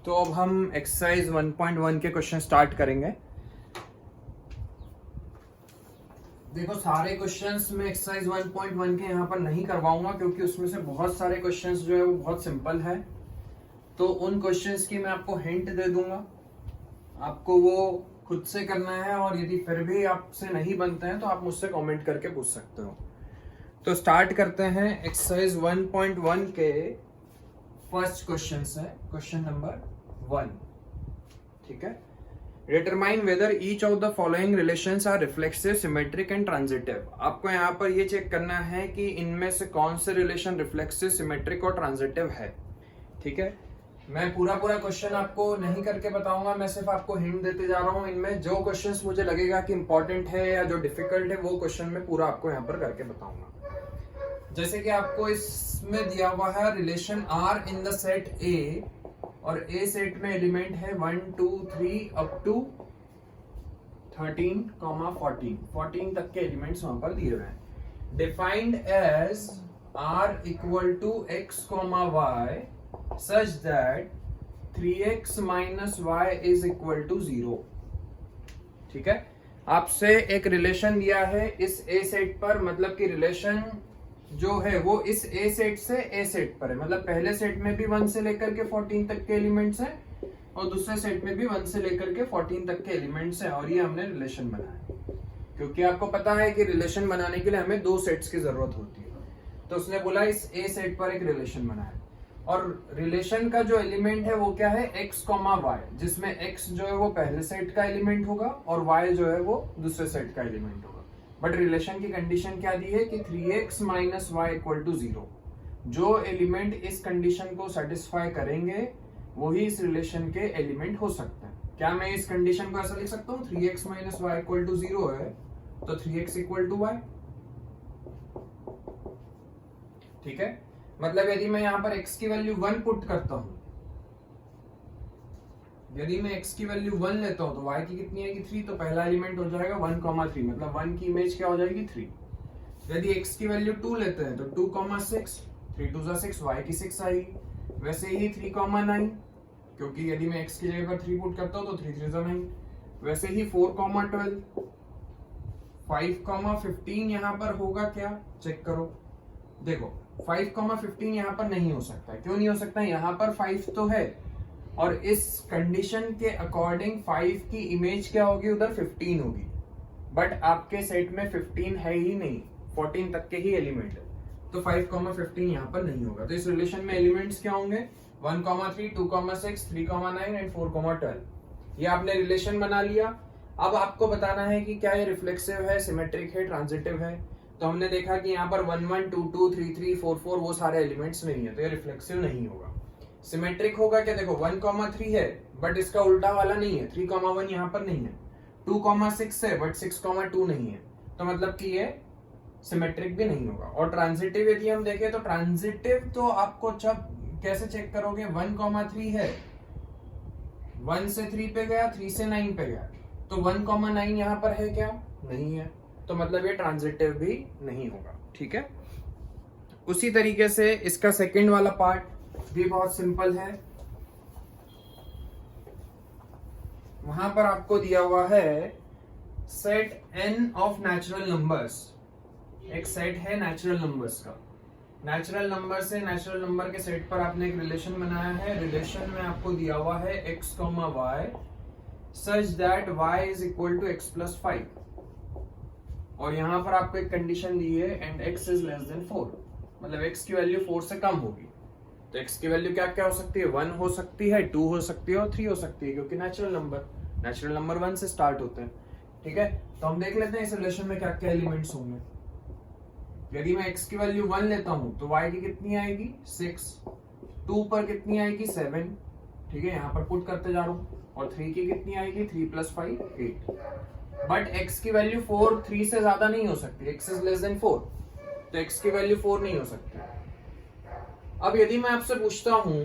तो अब हम एक्सरसाइज 1.1 के क्वेश्चन स्टार्ट करेंगे। देखो, सारे क्वेश्चंस में एक्सरसाइज 1.1 के यहाँ पर नहीं करवाऊंगा क्योंकि उसमें से बहुत सारे क्वेश्चंस जो है वो बहुत सिंपल है। तो उन क्वेश्चंस की मैं आपको हिंट दे दूंगा, आपको वो खुद से करना है, और यदि फिर भी आपसे नहीं बनते हैं तो आप मुझसे कमेंट करके पूछ सकते हो। तो स्टार्ट करते हैं एक्सरसाइज 1.1 के फर्स्ट क्वेश्चन से, क्वेश्चन नंबर 1। ठीक है, determine whether each of the following relations are reflexive, symmetric and transitive. आपको यहाँ पर ये चेक करना है कि इनमें से कौन से रिलेशन रिफ्लेक्सिव, सिमेट्रिक और ट्रांजिटिव है। ठीक है, मैं पूरा क्वेश्चन आपको नहीं करके बताऊंगा, मैं सिर्फ आपको हिंट देते जा रहा हूं। इनमें जो क्वेश्चंस मुझे लगेगा कि इंपॉर्टेंट है या जो डिफिकल्ट है वो क्वेश्चन मैं पूरा आपको यहाँ पर करके बताऊंगा। जैसे कि आपको इसमें दिया हुआ है relation R in the set A, और ए सेट में एलिमेंट है 1 2 3 अप टू 13, 14 तक के एलिमेंट्स वहां पर दिए हुए हैं। Defined as R equal to x y such that 3x minus y is equal to 0। ठीक है, आपसे एक रिलेशन दिया है इस ए सेट पर, मतलब कि रिलेशन जो है वो इस ए सेट से ए सेट पर है। मतलब पहले सेट में भी 1 से लेकर के 14 तक के एलिमेंट्स हैं और दूसरे सेट में भी 1 से लेकर के 14 तक के एलिमेंट्स हैं, और ये हमने रिलेशन बनाया क्योंकि आपको पता है कि रिलेशन बनाने के लिए हमें 2 सेट्स की जरूरत होती है। तो उसने बोला इस ए सेट पर एक रिलेशन बनाया, और रिलेशन का जो एलिमेंट है वो क्या है, x, y, जिसमें x जो है वो पहले सेट का एलिमेंट होगा और y जो है वो दूसरे सेट का एलिमेंट होगा। बट रिलेशन की कंडीशन क्या दी है कि 3x minus y equal to 0। जो एलिमेंट इस कंडीशन को सेटिस्फाई करेंगे वही इस रिलेशन के एलिमेंट हो सकते हैं। क्या मैं इस कंडीशन को ऐसा लिख सकता हूँ, 3x minus y equal to 0 है तो 3x इक्वल टू वाई। ठीक है, मतलब यदि मैं यहां पर x की वैल्यू 1 पुट करता हूं, यदि मैं x की वैल्यू 1 लेता हूं तो y की कितनी आएगी, 3, तो पहला एलिमेंट हो जाएगा 1, 3, मतलब 1 की इमेज क्या हो जाएगी, 3। यदि x की वैल्यू 2 लेते हैं तो 2, 6, 3 2 6, y की 6 आएगी। वैसे ही 3, 9, क्योंकि यदि मैं x की जगह पर 3 पुट करता हूं तो 3 3 9। वैसे ही 4, 12, 5, 15 यहां पर होगा क्या, चेक करो। देखो 5, 15 यहाँ पर नहीं हो सकता। क्यों नहीं हो सकता, यहाँ पर 5 तो है, और इस कंडीशन के अकॉर्डिंग 5 की इमेज क्या होगी, उधर 15 होगी। बट आपके सेट में 15 है ही नहीं, 14 तक के ही एलिमेंट है, तो 5, 15 यहाँ पर नहीं होगा। तो इस रिलेशन में एलिमेंट्स क्या होंगे, 1, 3, 2, 6, 3, 9 एंड 4, 12। ये आपने रिलेशन बना लिया। अब आपको बताना है कि क्या ये रिफ्लेक्सिव है, सिमेट्रिक है, ट्रांजिटिव है। तो हमने देखा कि यहाँ पर 1, 1, 2, 2, 3, 3, 4, 4 वो सारे एलिमेंट्स नहीं है, तो ये रिफ्लेक्सिव नहीं होगा। सिमेट्रिक होगा क्या, देखो 1, 3 है बट इसका उल्टा वाला नहीं है, 3, 1 यहाँ पर नहीं है। 2, 6 है बट 6, 2 नहीं है, तो मतलब कि ये सिमेट्रिक भी नहीं होगा। और ट्रांजिटिव यदि हम देखें तो ट्रांजिटिव तो आपको जब कैसे चेक करोगे, 1, 3 है, 1 से 3 पे गया, 3 से 9 पे गया, तो 1, 9 यहाँ पर है क्या, नहीं है, तो मतलब ये ट्रांजिटिव भी नहीं होगा। ठीक है, उसी तरीके से इसका सेकंड वाला पार्ट भी बहुत सिंपल है। वहां पर आपको दिया हुआ है set n of natural numbers. एक सेट है नेचुरल नंबर्स का, नेचुरल नंबर से नेचुरल नंबर के सेट पर आपने एक रिलेशन बनाया है। रिलेशन में आपको दिया हुआ है x, y such that y is equal to x plus 5, और यहां पर आपको एक कंडीशन दी है and x is less than 4, मतलब x की वैल्यू 4 से कम होगी। तो x की वैल्यू क्या हो सकती है, 1 हो सकती है, 2 हो सकती है और 3 हो सकती है, क्योंकि नेचुरल नंबर 1 से स्टार्ट होते हैं। ठीक है, तो हम देख लेते हैं इस रिलेशन में क्या क्या एलिमेंट्स होंगे। यदि मैं x की वैल्यू 1 लेता हूं तो y की कितनी आएगी, 6, 2 पर कितनी आएगी, 7। ठीक है, यहां पर पुट करते जा रहा हूं, और 3 की कितनी आएगी, 3 + 5 8। बट x की वैल्यू 4, 3 से ज्यादा नहीं हो सकती, x इज लेस देन 4, तो x की वैल्यू 4 नहीं हो सकती। अब यदि मैं आपसे पूछता हूं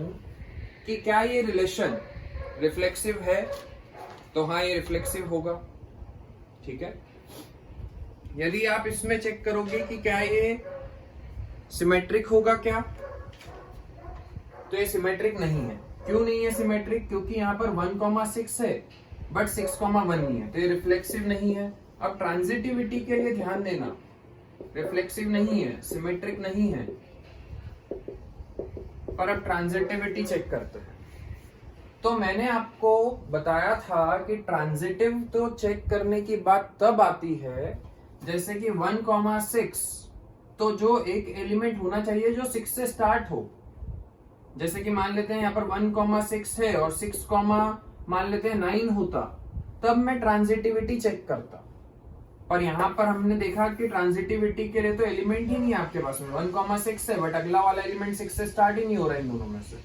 कि क्या ये रिलेशन रिफ्लेक्सिव है, तो हाँ ये रिफ्लेक्सिव होगा। ठीक है, यदि आप इसमें चेक करोगे कि क्या ये सिमेट्रिक होगा क्या, तो ये सिमेट्रिक नहीं है। क्यों नहीं है सिमेट्रिक? क्योंकि यहाँ पर 1,6 है बट 6,1 नहीं है, तो ये रिफ्लेक्सिव नहीं है। अब ट्रांजिटिविटी के लिए ध्यान देना, रिफ्लेक्सिव नहीं है, सिमेट्रिक नहीं है, पर अब ट्रांजिटिविटी चेक करते हैं। तो मैंने आपको बताया था कि ट्रांजिटिव तो चेक करने की बात तब आती है जैसे कि 1,6, तो जो एक एलिमेंट होना चाहिए जो 6 से स्टार्ट हो। जैसे कि मान लेते हैं यहाँ पर 1,6 है और 6, मान लेते हैं 9 होता, तब मैं ट्रांजिटिविटी चेक करता। पर यहाँ पर हमने देखा कि ट्रांजिटिविटी के लिए तो एलिमेंट ही नहीं है आपके पास में, 1,6 है बट अगला वाला एलिमेंट 6 से स्टार्ट ही नहीं हो रहा है इन दोनों में से।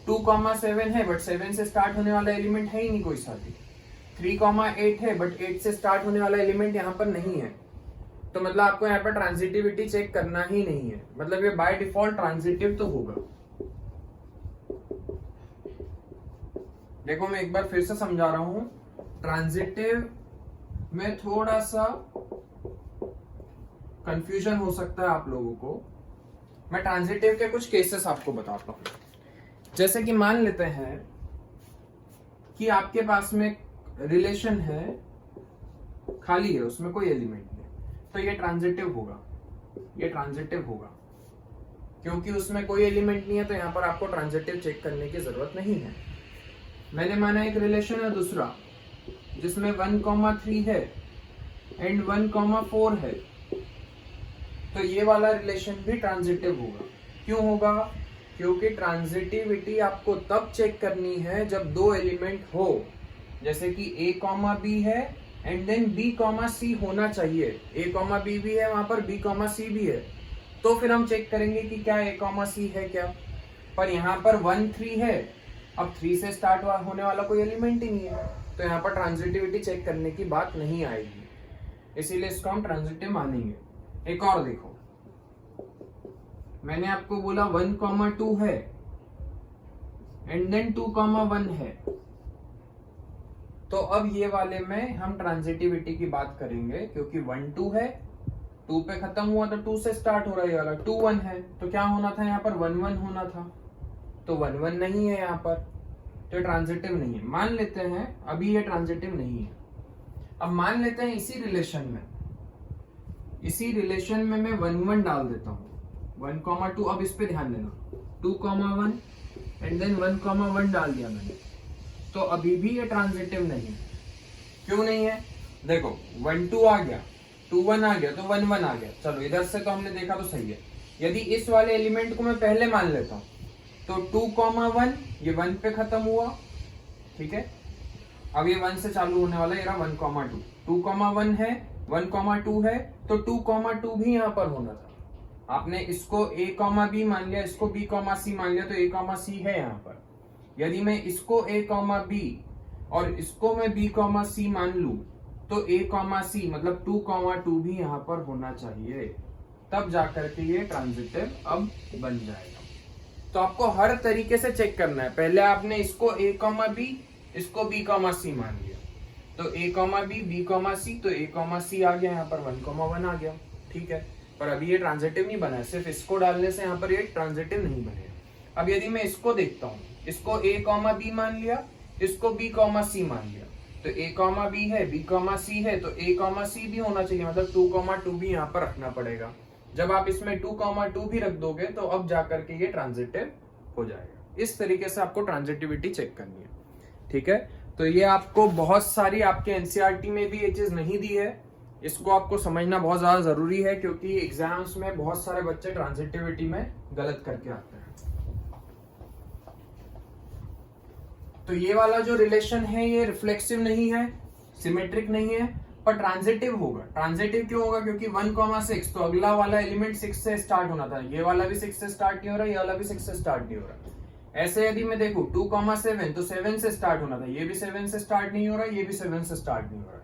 2,7 है बट 7 से स्टार्ट होने वाला एलिमेंट है ही नहीं कोई साथी। 3,8 है बट 8 से स्टार्ट होने वाला एलिमेंट यहाँ पर नहीं है। तो मतलब आपको यहाँ पर ट्रांजिटिविटी चेक करना ही नहीं है, मतलब ये बाय डिफॉल्ट ट्रांजिटिव तो होगा। देखो मैं एक बार फिर से समझा रहा हूं, ट्रांजिटिव में थोड़ा सा कंफ्यूजन हो सकता है आप लोगों को। मैं ट्रांजिटिव के कुछ केसेस आपको बताता हूं। जैसे कि मान लेते हैं कि आपके पास में रिलेशन है, खाली है, उसमें कोई एलिमेंट नहीं, तो ये ट्रांजिटिव होगा, ये ट्रांजिटिव होगा। क्योंकि उसमें कोई एलिमेंट नहीं है तो यहां पर आपको ट्रांजिटिव चेक करने की जरूरत नहीं है। मैंने माना एक रिलेशन है दूसरा जिसमें 1,3 है एंड 1,4 है, तो ये वाला रिलेशन भी ट्रांजिटिव होगा। क्यों होगा? क्योंकि ट्रांजिटिविटी आपको तब चेक करनी है जब दो एलिमेंट हो, जैसे कि A, B है एंड देन B, C होना चाहिए। A, B भी है वहां पर, B, C भी है, तो फिर हम चेक करेंगे कि क्या A, C है क्या। पर यहाँ पर 1, 3 है, अब 3 से स्टार्ट होने वाला कोई एलिमेंट ही नहीं है, तो यहाँ पर ट्रांजिटिविटी चेक करने की बात नहीं आएगी, इसीलिए इसको हम ट्रांजिटिव मानेंगे। एक और देखो, मैंने आपको बोला 1,2 है एंड देन 2,1 है, तो अब ये वाले में हम ट्रांजिटिविटी की बात करेंगे, क्योंकि 1, 2 है, 2 पे खत्म हुआ तो 2 से स्टार्ट हो रहा है वाला, 2, 1 है, तो क्या होना था यहाँ पर 1, 1 होना था, तो 1, 1 नहीं है यहाँ पर, तो ट्रांजिटिव नहीं है। मान लेते हैं अभी ये ट्रांजिटिव नहीं है। अब मान लेते हैं इसी रिलेशन में मैं 1, 1 डाल देता हूँ, 1,2, अब इस पे ध्यान देना, 2,1 एंड देन 1,1 डाल दिया मैंने, तो अभी भी ये ट्रांजिटिव नहीं है। क्यों नहीं है? देखो 1, 2 आ गया, 2, 1 आ गया, तो 1, 1 आ गया। चलो इधर से तो हमने देखा तो सही है। यदि इस वाले एलिमेंट को मैं पहले मान लेता हूं तो 2,1 ये 1 पे खत्म हुआ, ठीक है। अब ये 1 से चालू होने वाला है 1,2, 2,1 है, 1,2 है, तो 2,2 भी यहां पर होना था। आपने इसको A, B मान लिया, इसको B, C मान लिया, तो A, C है यहाँ पर। यदि मैं इसको A, B और इसको मैं B, C मान लू, तो A, C मतलब 2,2 भी यहाँ पर होना चाहिए, तब जाकर के ये ट्रांजिटिव अब बन जाएगा। तो आपको हर तरीके से चेक करना है। पहले आपने इसको A, B, इसको B, C मान लिया, तो A, B, B, C, तो A, C आ गया यहाँ पर, 1,1 आ गया, ठीक है। पर अभी ये ट्रांजिटिव नहीं बना है, सिर्फ इसको डालने से यहाँ पर ये ट्रांजिटिव नहीं बनेगा। अब यदि मैं इसको देखता हूँ, इसको A, B मान लिया, इसको B, C मान लिया, तो A, B है, B, C है, तो A, C भी होना चाहिए, मतलब 2,2 भी यहाँ पर रखना पड़ेगा। जब आप इसमें 2,2 भी रख दोगे तो अब जाकर के ये ट्रांजिटिव हो जाएगा। इस तरीके से आपको ट्रांजिटिविटी चेक करनी है, ठीक है। तो ये आपको बहुत सारी आपके एनसीईआरटी में भी ये चीज नहीं दी है, इसको आपको समझना बहुत ज्यादा जरूरी है, क्योंकि एग्जाम्स में बहुत सारे बच्चे ट्रांजिटिविटी में गलत करके आते हैं। तो ये वाला जो रिलेशन है ये रिफ्लेक्सिव नहीं है, सिमेट्रिक नहीं है, पर ट्रांजिटिव होगा। ट्रांजिटिव क्यों होगा? क्योंकि 1,6, तो अगला वाला एलिमेंट 6 से स्टार्ट होना था, ये वाला भी 6 से स्टार्ट नहीं हो रहा, ये वाला भी 6 से स्टार्ट नहीं हो रहा। ऐसे यदि मैं देखूं 2,7, तो 7 से स्टार्ट होना था, ये भी 7 से स्टार्ट नहीं हो रहा, ये भी 7 से स्टार्ट नहीं हो रहा।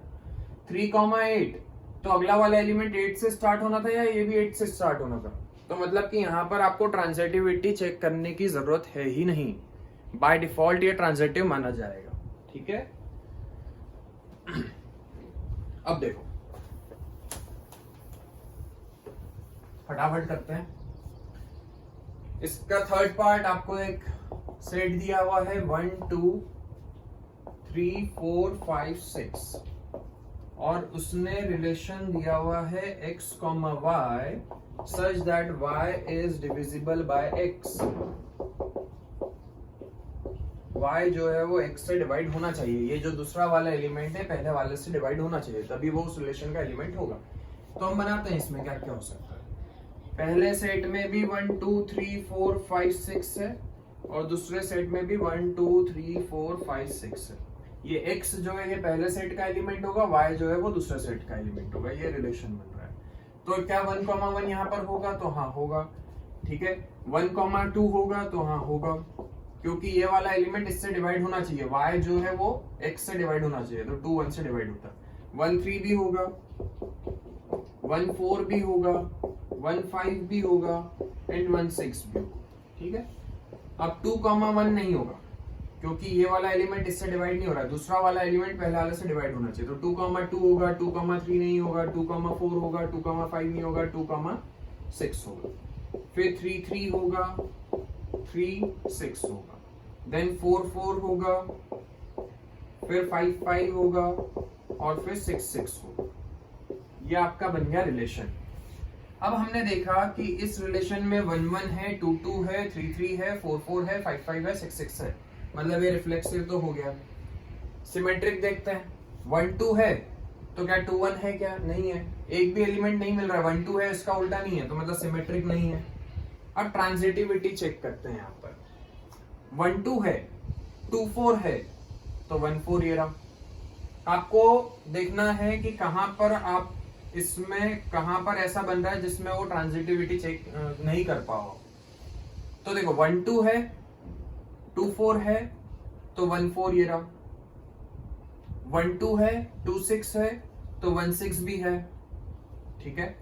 3,8, तो अगला वाला एलिमेंट 8 से स्टार्ट होना था, या ये भी 8 से स्टार्ट होना था। तो मतलब कि यहाँ पर आपको ट्रांजिटिविटी चेक करने की जरूरत है ही नहीं, बाय डिफॉल्ट ये ट्रांजिटिव माना जाएगा, ठीक है। अब देखो फटाफट करते हैं इसका थर्ड पार्ट। आपको एक सेट दिया हुआ है 1 2 3 4 5 6 और उसने रिलेशन दिया हुआ है x, y such that y is divisible by x। y जो है वो x से डिवाइड होना चाहिए, ये जो दूसरा वाला एलिमेंट है पहले वाले से डिवाइड होना चाहिए, तभी वो उस रिलेशन का एलिमेंट होगा। तो हम बनाते हैं इसमें क्या क्या हो सकता है। पहले सेट में भी 1 2 3 4 5 6 है और दूसरे सेट में भी 1 2 3 4 5 6 है। ये x जो है ये पहले सेट का एलिमेंट होगा, y जो है वो दूसरे सेट का एलिमेंट होगा, ये रिलेशन बन रहा है। तो क्या 1, 1 यहाँ पर होगा? तो हाँ होगा। ठीक है, 1, 2 होगा? तो हाँ होगा, क्योंकि ये वाला एलिमेंट इससे डिवाइड होना चाहिए, y जो है वो x से डिवाइड होना चाहिए, तो 2 1 से डिवाइड होता है। 1 3 भी होगा, 1 4 भी होगा, 1 5 भी होगा एंड 1 6 भी होगा। ठीक है, अब 2, 1 नहीं होगा क्योंकि ये वाला एलिमेंट इससे डिवाइड नहीं हो रहा है, दूसरा वाला एलिमेंट पहले वाले से डिवाइड होना चाहिए। तो 2, 2 होगा, 2, 3 नहीं होगा, 2, 4 होगा, 2, 5 नहीं होगा, 2, 6 होगा, फिर 3 3 होगा, 3 6 होगा, देन 4 4 होगा, फिर 5 5 होगा और फिर 6 6 होगा। ये आपका बन गया रिलेशन। अब हमने देखा कि इस रिलेशन में 1 1 है, 2 2 है, 3 3 है, 4 4 है, 5 5 है, 6 6 है, मतलब ये रिफ्लेक्सिव तो हो गया। सिमेट्रिक देखते हैं, 1 2 है तो क्या 2 1 है? क्या नहीं है, एक भी एलिमेंट नहीं मिल रहा है। 1 2 है, इसका उल्टा नहीं है, तो मतलब सिमेट्रिक नहीं है। अब ट्रांजिटिविटी चेक करते हैं। यहाँ पर 1 2 है, 2 4 है, तो 1 4 ये रहा। आपको देखना है कि कहां पर आप इसमें कहां पर ऐसा बन रहा है जिसमें वो ट्रांजिटिविटी चेक नहीं कर पाओ। तो देखो 1 2 है, 2 4 है, तो 1 4 ये रहा। 1 2 है, 2 6 है, तो 1 6 भी है। ठीक है,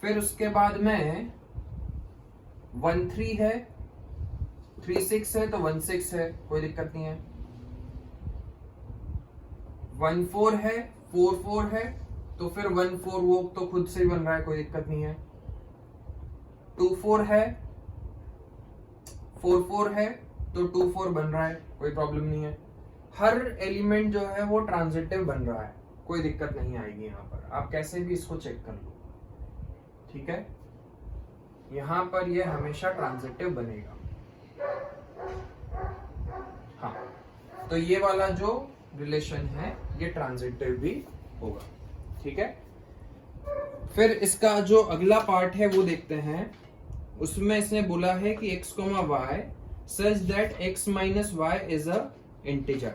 फिर उसके बाद में 1 3 है, 3 6 है, तो 1 6 है, कोई दिक्कत नहीं है। 1 4 है, 4 4 है, तो फिर 1 4 वो तो खुद से ही बन रहा है, कोई दिक्कत नहीं है। 2 4 है, 4 4 है, तो 2 4 बन रहा है, कोई प्रॉब्लम नहीं है। हर एलिमेंट जो है वो ट्रांजिटिव बन रहा है, कोई दिक्कत नहीं आएगी। यहाँ पर आप कैसे भी इसको चेक कर लो। ठीक है, यहाँ पर ये हमेशा ट्रांजिटिव बनेगा। हाँ, तो ये वाला जो रिलेशन है ये ट्रांजिटिव भी होगा। ठीक है, फिर इसका जो अगला पार्ट है वो देखते हैं। उसमें इसने बोला है कि x, y such that x minus y is a integer।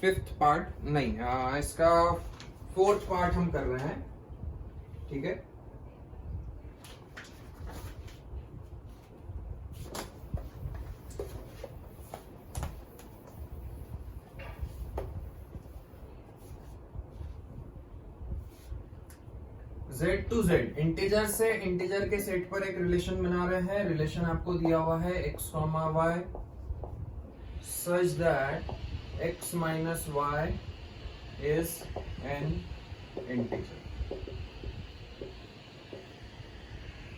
Fifth part नहीं, इसका फोर्थ पार्ट हम कर रहे हैं। ठीक है, z टू z, इंटीजर से इंटीजर के सेट पर एक रिलेशन बना रहे हैं। रिलेशन आपको दिया हुआ है x, y such that x minus y is an integer।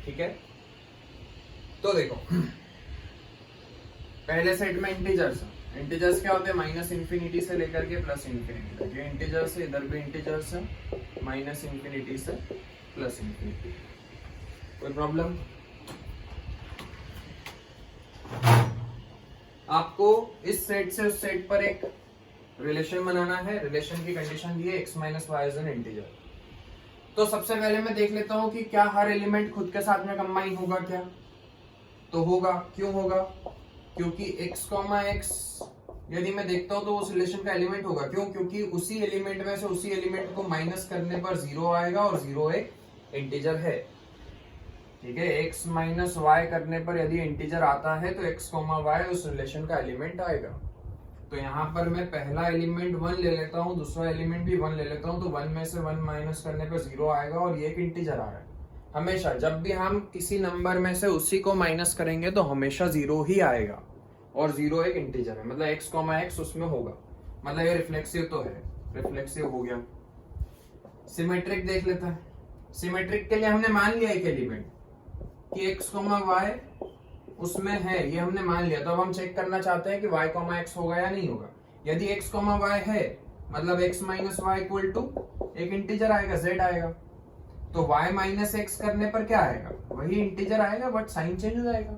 ठीक है, तो देखो पहले सेट में इंटीजर्स क्या होते हैं? माइनस इंफिनिटी से लेकर के प्लस इंफिनिटी तक। ये इंटीजर्स है, इधर भी इंटीजर्स है, माइनस इंफिनिटी से प्लस इंफिनिटी। कोई प्रॉब्लम? आपको इस सेट से उस सेट पर एक रिलेशन बनाना है। रिलेशन की कंडीशन दी है x minus y is an integer. तो सबसे पहले मैं देख लेता हूं कि क्या हर एलिमेंट खुद के साथ में कंबाइन होगा क्या? तो होगा। क्यों होगा? क्योंकि x, x यदि मैं देखता हूं तो उस रिलेशन का एलिमेंट होगा। क्यों? क्योंकि उसी एलिमेंट में से उसी एलिमेंट को माइनस करने पर 0 आएगा और 0 एक इंटीजर है। ठीक है, x माइनस वाई करने पर यदि इंटीजर आता है तो x, y उस रिलेशन का एलिमेंट आएगा। तो यहाँ पर मैं पहला एलिमेंट 1 ले लेता हूँ, दूसरा एलिमेंट भी 1 ले लेता हूँ, तो 1 में से 1 माइनस करने पर 0 आएगा और ये एक इंटीजर आ रहा है। हमेशा जब भी हम किसी नंबर में से उसी को माइनस करेंगे तो हमेशा 0 ही आएगा और 0 एक इंटीजर है, मतलब x, x उसमें होगा, मतलब ये रिफ्लेक्सिव तो है, रिफ्लेक्सिव हो गया। सिमेट्रिक देख लेते हैं। सिमेट्रिक के लिए हमने मान लिया एक एलिमेंट, कि x, y उसमें है, ये हमने मान लिया। तो अब हम चेक करना चाहते हैं कि y, x होगा या नहीं होगा। यदि x, y है मतलब x minus y equal to एक इंटीजर आएगा, z आएगा। तो y माइनस एक्स करने पर क्या आएगा, वही इंटीजर आएगा, बट साइन चेंज हो जाएगा,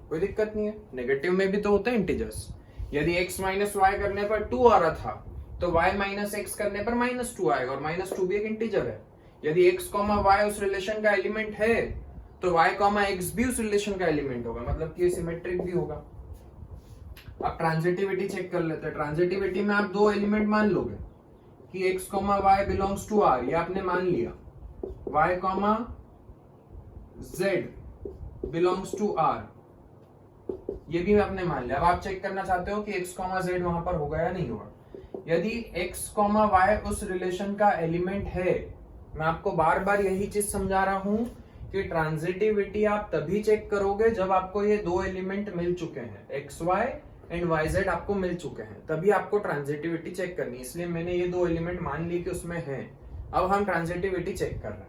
कोई दिक्कत नहीं है। नेगेटिव में भी तो होते हैं इंटीजर्स। यदि x माइनस वाई करने पर 2 आ रहा था, तो y माइनस एक्स करने पर -2 आएगा, और -2 भी एक इंटीजर है। यदि x, y उस रिलेशन का एलिमेंट है, तो y, x भी उस रिलेशन का एलिमेंट होगा, मतलब कि ये सिमेट्रिक भी होगा। अब ट्रांजिटिविटी चेक कर लेते हैं। ट्रांजिटिविटी में आप दो एलिमेंट मान लोगे कि x, y belongs to r, ये आपने मान लिया। y, z belongs to r, ये भी आपने मान लिया। अब आप चेक करना चाहते हो कि x, z वहां पर होगा या नहीं होगा। यदि x, y उस रिलेशन का एलिमेंट है, मैं आपको बार बार यही चीज समझा रहा हूं कि ट्रांजिटिविटी आप तभी चेक करोगे जब आपको ये दो एलिमेंट मिल चुके हैं, x y and y z आपको मिल चुके हैं, तभी आपको ट्रांजिटिविटी चेक करनी है। इसलिए मैंने ये दो एलिमेंट मान ली कि उसमें है। अब हम ट्रांजिटिविटी चेक कर रहे हैं,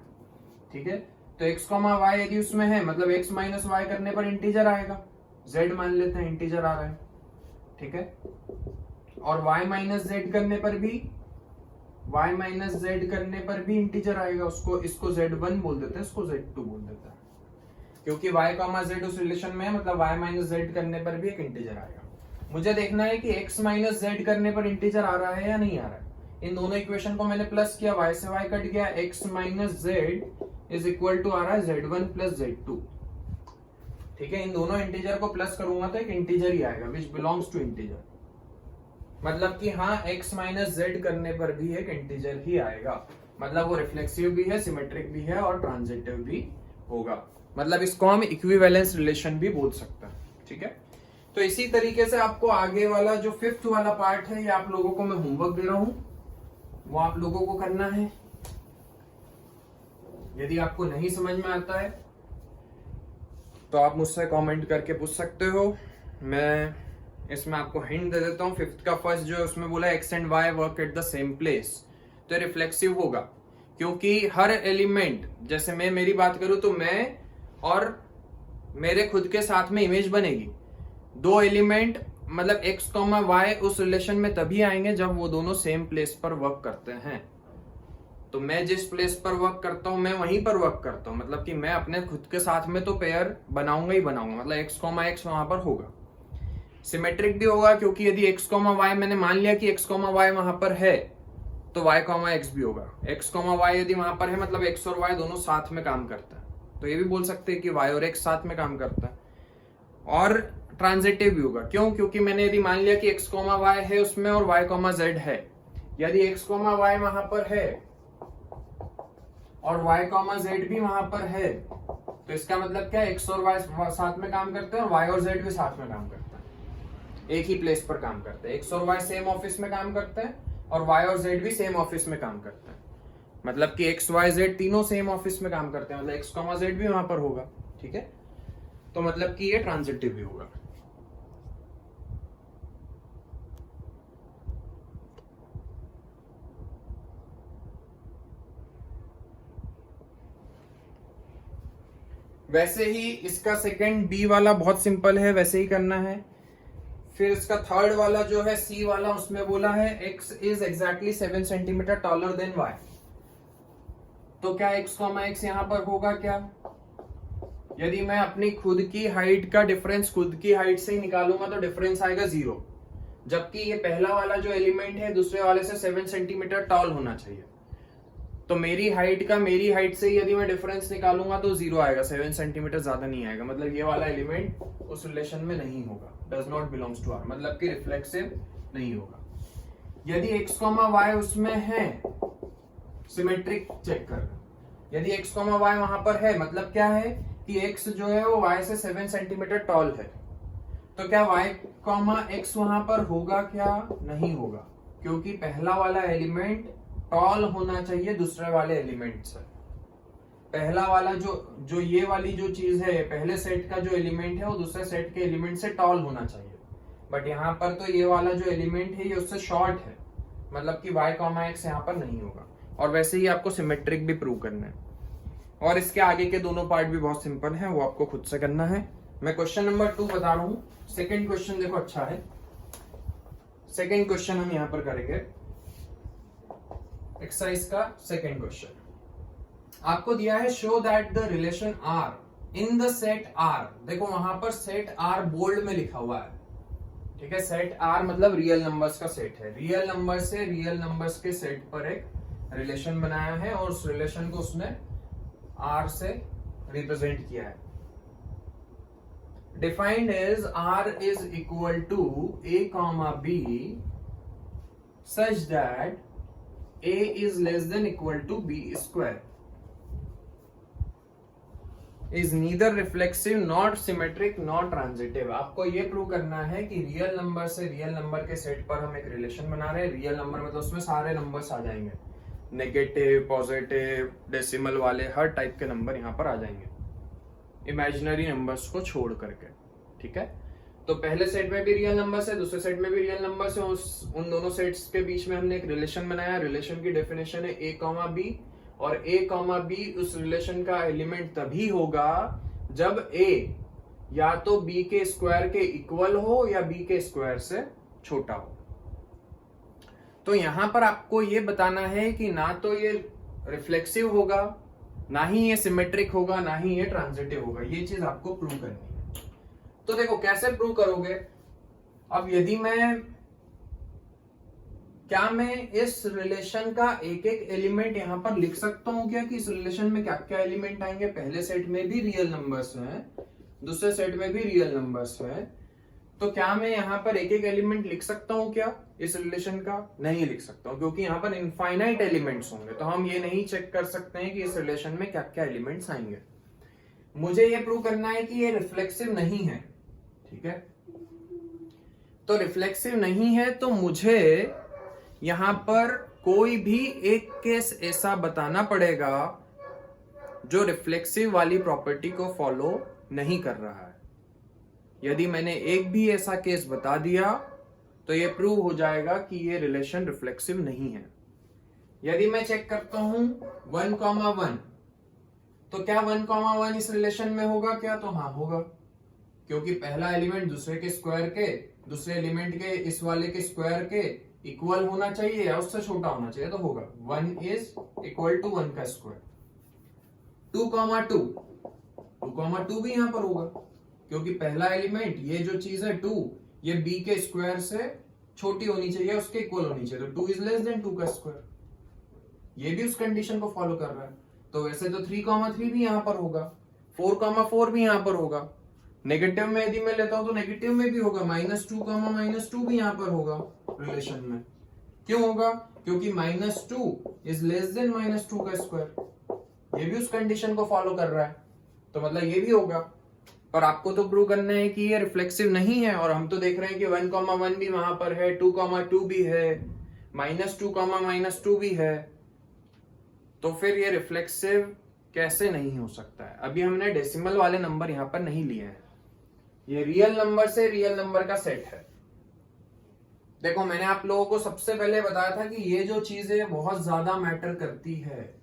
ठीक है। तो x, y यदि उसमें है मतलब x माइनस वाई करने पर इंटीजर आएगा, z मान लेते हैं इंटीजर आ रहा है, ठीक है। और y माइनस जेड करने पर भी इंटीजर आएगा, उसको इसको z1 बोल देते हैं, इसको z2 बोल देते हैं, क्योंकि y, z उस रिलेशन में है, मतलब y माइनस जेड करने पर भी एक इंटीजर आएगा। मुझे देखना है कि x माइनस जेड करने पर इंटीजर आ रहा है या नहीं आ रहा है। इन दोनों इक्वेशन को मैंने प्लस किया, y से y कट गया, x minus z is equal to आ रहा है z1 प्लस z2, ठीक है। इन दोनों इंटीजर को प्लस करूंगा तो एक इंटीजर ही आएगा, विच बिलोंग्स टू इंटीजर, मतलब कि हाँ x माइनस जेड करने पर भी एक इंटीजर ही आएगा, मतलब वो रिफ्लेक्सिव भी है, सिमेट्रिक भी है और ट्रांजिटिव भी होगा, मतलब इसको हम इक्विवेलेंस रिलेशन भी बोल सकते हैं, ठीक है। तो इसी तरीके से आपको आगे वाला जो 5th वाला पार्ट है, ये आप लोगों को मैं होमवर्क दे रहा हूं, वो आप लोगों को करना है। यदि आपको नहीं समझ में आता है तो आप मुझसे कमेंट करके पूछ सकते हो। मैं इसमें आपको हिंट दे देता हूँ। 5th का फर्स्ट जो है उसमें बोला x and y work at the same place, तो रिफ्लेक्सिव होगा, क्योंकि हर एलिमेंट, जैसे मैं मेरी बात करूं तो मैं और मेरे खुद के साथ में इमेज बनेगी। दो एलिमेंट मतलब x, y उस रिलेशन में तभी आएंगे जब वो दोनों सेम प्लेस पर वर्क करते हैं। तो मैं जिस प्लेस पर वर्क करता हूं मैं वहीं पर वर्क करता हूं, मतलब कि मैं अपने खुद के साथ में तो पेयर बनाऊंगा ही बनाऊंगा, मतलब x, x वहां पर होगा। सिमेट्रिक भी होगा, क्योंकि यदि x, y मैंने मान लिया कि x, y वहां पर है, तो y, x भी होगा। x, y यदि वहां पर है मतलब x और y दोनों साथ में काम करता है, तो ये भी बोल सकते हैं कि y और x साथ में काम करता है। और ट्रांजिटिव भी होगा, क्यों? क्योंकि मैंने यदि मान लिया कि x, y है उसमें और y, z है। यदि x, y वहां पर है और y, z भी वहां पर है, तो इसका मतलब क्या है, x और y साथ में काम करते हैं और y और z भी साथ में काम करते हैं, एक ही प्लेस पर काम करते हैं। x और y सेम ऑफिस में काम करते हैं और y और z भी सेम ऑफिस में काम करते हैं, मतलब कि x, y, z तीनों सेम ऑफिस में काम करते हैं, मतलब x, z भी वहां पर होगा, ठीक है। तो मतलब कि ये ट्रांजिटिव भी होगा। वैसे ही इसका सेकंड बी वाला बहुत सिंपल है, वैसे ही करना है। फिर इसका थर्ड वाला जो है सी वाला, उसमें बोला है x is exactly 7 centimetre taller than y, तो क्या x, x यहां पर होगा क्या? यदि मैं अपनी खुद की हाइट का डिफरेंस खुद की हाइट से ही निकालूंगा तो डिफरेंस आएगा 0, जबकि ये पहला वाला जो एलिमेंट है दूसरे वाले से 7 सेंटीमीटर टॉल होना चाहिए। तो मेरी हाइट से यदि मैं डिफरेंस निकालूंगा तो 0 आएगा, 7 सेंटीमीटर ज्यादा नहीं आएगा, मतलब ये वाला एलिमेंट उस रिलेशन में नहीं होगा, does not belongs to R, मतलब कि रिफ्लेक्सिव नहीं होगा। यदि x, y उसमें है, सिमेट्रिक चेक कर, यदि x, y वहां पर है मतलब क्या है कि x जो है वो y से 7 सेंटीमीटर टॉल है, तो क्या y, x वहां पर होगा क्या? नहीं होगा, क्योंकि पहला वाला एलिमेंट टॉल होना चाहिए दूसरे वाले एलिमेंट से। पहला वाला जो ये वाली जो चीज है, पहले सेट का जो एलिमेंट है वो दूसरे सेट के एलिमेंट से टॉल होना चाहिए, बट यहाँ पर तो ये वाला जो एलिमेंट है ये उससे शॉर्ट है, मतलब कि y, x यहाँ पर नहीं होगा। और वैसे ही आपको सिमेट्रिक भी प्रूव करना है। और इसके आगे के दोनों पार्ट भी बहुत सिंपल है, वो आपको खुद से करना है। मैं क्वेश्चन नंबर 2 बता रहा हूं। सेकंड क्वेश्चन देखो अच्छा है। सेकंड क्वेश्चन हम यहां पर करेंगे एक्सरसाइज का सेकंड क्वेश्चन। आपको दिया है show that the relation R in the set R. देखो वहां पर सेट आर बोल्ड में लिखा हुआ है, ठीक है। सेट आर मतलब रियल नंबर्स का सेट है। रियल नंबर से रियल नंबर्स के सेट पर एक रिलेशन बनाया है और उस रिलेशन को उसने आर से रिप्रेजेंट किया है। Defined as R is equal to A comma B such that a is less than equal to b square is neither reflexive not symmetric not transitive। आपको ये प्रूव करना है कि रियल नंबर से real number के set पर हम एक रिलेशन बना रहे हैं। रियल नंबर मतलब उसमें सारे नंबर्स आ जाएंगे, नेगेटिव, पॉजिटिव, डेसिमल वाले हर टाइप के नंबर यहाँ पर आ जाएंगे, इमेजिनरी नंबर्स को छोड़ करके, ठीक है। तो पहले सेट में भी रियल नंबर्स है, दूसरे सेट में भी रियल नंबर्स है। उन दोनों सेट्स के बीच में हमने एक रिलेशन बनाया। रिलेशन की डेफिनेशन है a कॉमा बी, और a कॉमा बी उस रिलेशन का एलिमेंट तभी होगा जब a या तो b के स्क्वायर के इक्वल हो या b के स्क्वायर से छोटा हो। तो यहां पर आपको ये बताना है कि ना तो ये रिफ्लेक्सिव होगा, ना ही ये सिमेट्रिक होगा, ना ही ये ट्रांजिटिव होगा। ये चीज आपको प्रूव करनी है। तो देखो कैसे प्रूव करोगे। अब यदि मैं इस रिलेशन का एक एक एलिमेंट यहां पर लिख सकता हूं क्या, कि इस रिलेशन में क्या क्या एलिमेंट आएंगे। पहले सेट में भी रियल नंबर्स हैं, दूसरे सेट में भी रियल नंबर्स हैं। तो क्या मैं यहां पर एक एक एलिमेंट लिख सकता हूं क्या इस रिलेशन का? नहीं लिख सकता हूं, क्योंकि यहां पर इनफाइनाइट एलिमेंट्स होंगे। तो हम ये नहीं चेक कर सकते हैं कि इस रिलेशन में क्या क्या एलिमेंट्स आएंगे। मुझे ये प्रूव करना है कि ये रिफ्लेक्सिव नहीं है, ठीक है। तो रिफ्लेक्सिव नहीं है तो मुझे यहां पर कोई भी एक केस ऐसा बताना पड़ेगा जो रिफ्लेक्सिव वाली प्रॉपर्टी को फॉलो नहीं कर रहा है। यदि मैंने एक भी ऐसा केस बता दिया तो ये प्रूव हो जाएगा कि ये रिलेशन रिफ्लेक्सिव नहीं है। यदि मैं चेक करता हूं 1,1, तो क्या 1,1 इस रिलेशन में होगा क्या? तो हाँ होगा, क्योंकि पहला एलिमेंट दूसरे के स्क्वायर के, दूसरे एलिमेंट के इस वाले के स्क्वायर के इक्वल होना चाहिए या उससे छोटा होना चाहिए, तो होगा 1 इज इक्वल टू 1 का स्क्वायर। 2,2, 2,2 भी यहां पर होगा, क्योंकि पहला एलिमेंट ये जो चीज है 2, ये b के स्क्वायर से छोटी होनी चाहिए, उसके इक्वल होनी चाहिए, तो 2 इज लेस देन 2 का स्क्वायर। ये भी उस कंडीशन को फॉलो कर रहा है। तो वैसे तो 3,3 भी यहां पर होगा, 4,4 भी यहां पर होगा। नेगेटिव में यदि मैं लेता हूं तो नेगेटिव में भी होगा, -2, भी यहां पर होगा रिलेशन में। क्यों होगा? क्योंकि -2 इज लेस देन -2 का स्क्वायर। ये भी उस कंडीशन को फॉलो कर रहा है, तो मतलब ये भी होगा। पर आपको तो प्रूव करना है कि ये रिफ्लेक्सिव नहीं है, और हम तो देख रहे हैं कि 1,1 भी वहां पर है, 2,2 भी है, -2, भी है। तो फिर ये रिफ्लेक्सिव कैसे नहीं हो सकता है? अभी हमने डेसिमल वाले नंबर यहां पर नहीं लिए हैं, ये रियल नंबर से रियल नंबर का सेट है। देखो मैंने आप लोगों को सबसे पहले बताया था कि ये जो चीज है बहुत ज्यादा मैटर करती है।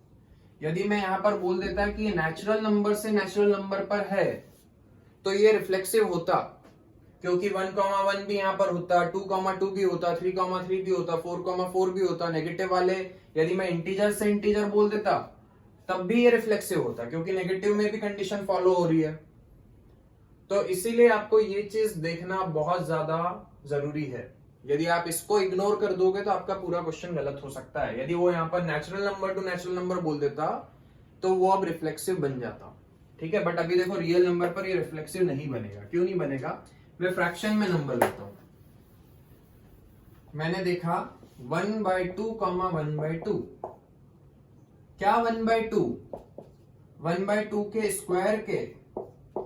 यदि मैं यहां पर बोल देता कि ये नेचुरल नंबर से नेचुरल नंबर पर है तो ये रिफ्लेक्सिव होता, क्योंकि 1,1 भी यहां पर होता, 2,2 भी होता, 3,3 भी होता, 4,4 भी होता। नेगेटिव वाले यदि मैं इंटीजर से इंटीजर बोल देता तब भी ये रिफ्लेक्सिव होता, क्योंकि नेगेटिव में भी कंडीशन फॉलो हो रही है। तो इसीलिए आपको ये चीज देखना बहुत ज्यादा जरूरी है। यदि आप इसको इग्नोर कर दोगे तो आपका पूरा क्वेश्चन गलत हो सकता है। यदि वो यहाँ पर natural number two natural number बोल देता तो वो अब रिफ्लेक्सिव बन जाता, ठीक है। बट अभी देखो रियल नंबर पर ये रिफ्लेक्सिव नहीं बनेगा। क्यों नहीं बनेगा? मैं फ्रैक्शन में नंबर लेता हूं। मैंने देखा 1/2, 1/2। क्या 1/2 1/2 के स्क्वायर के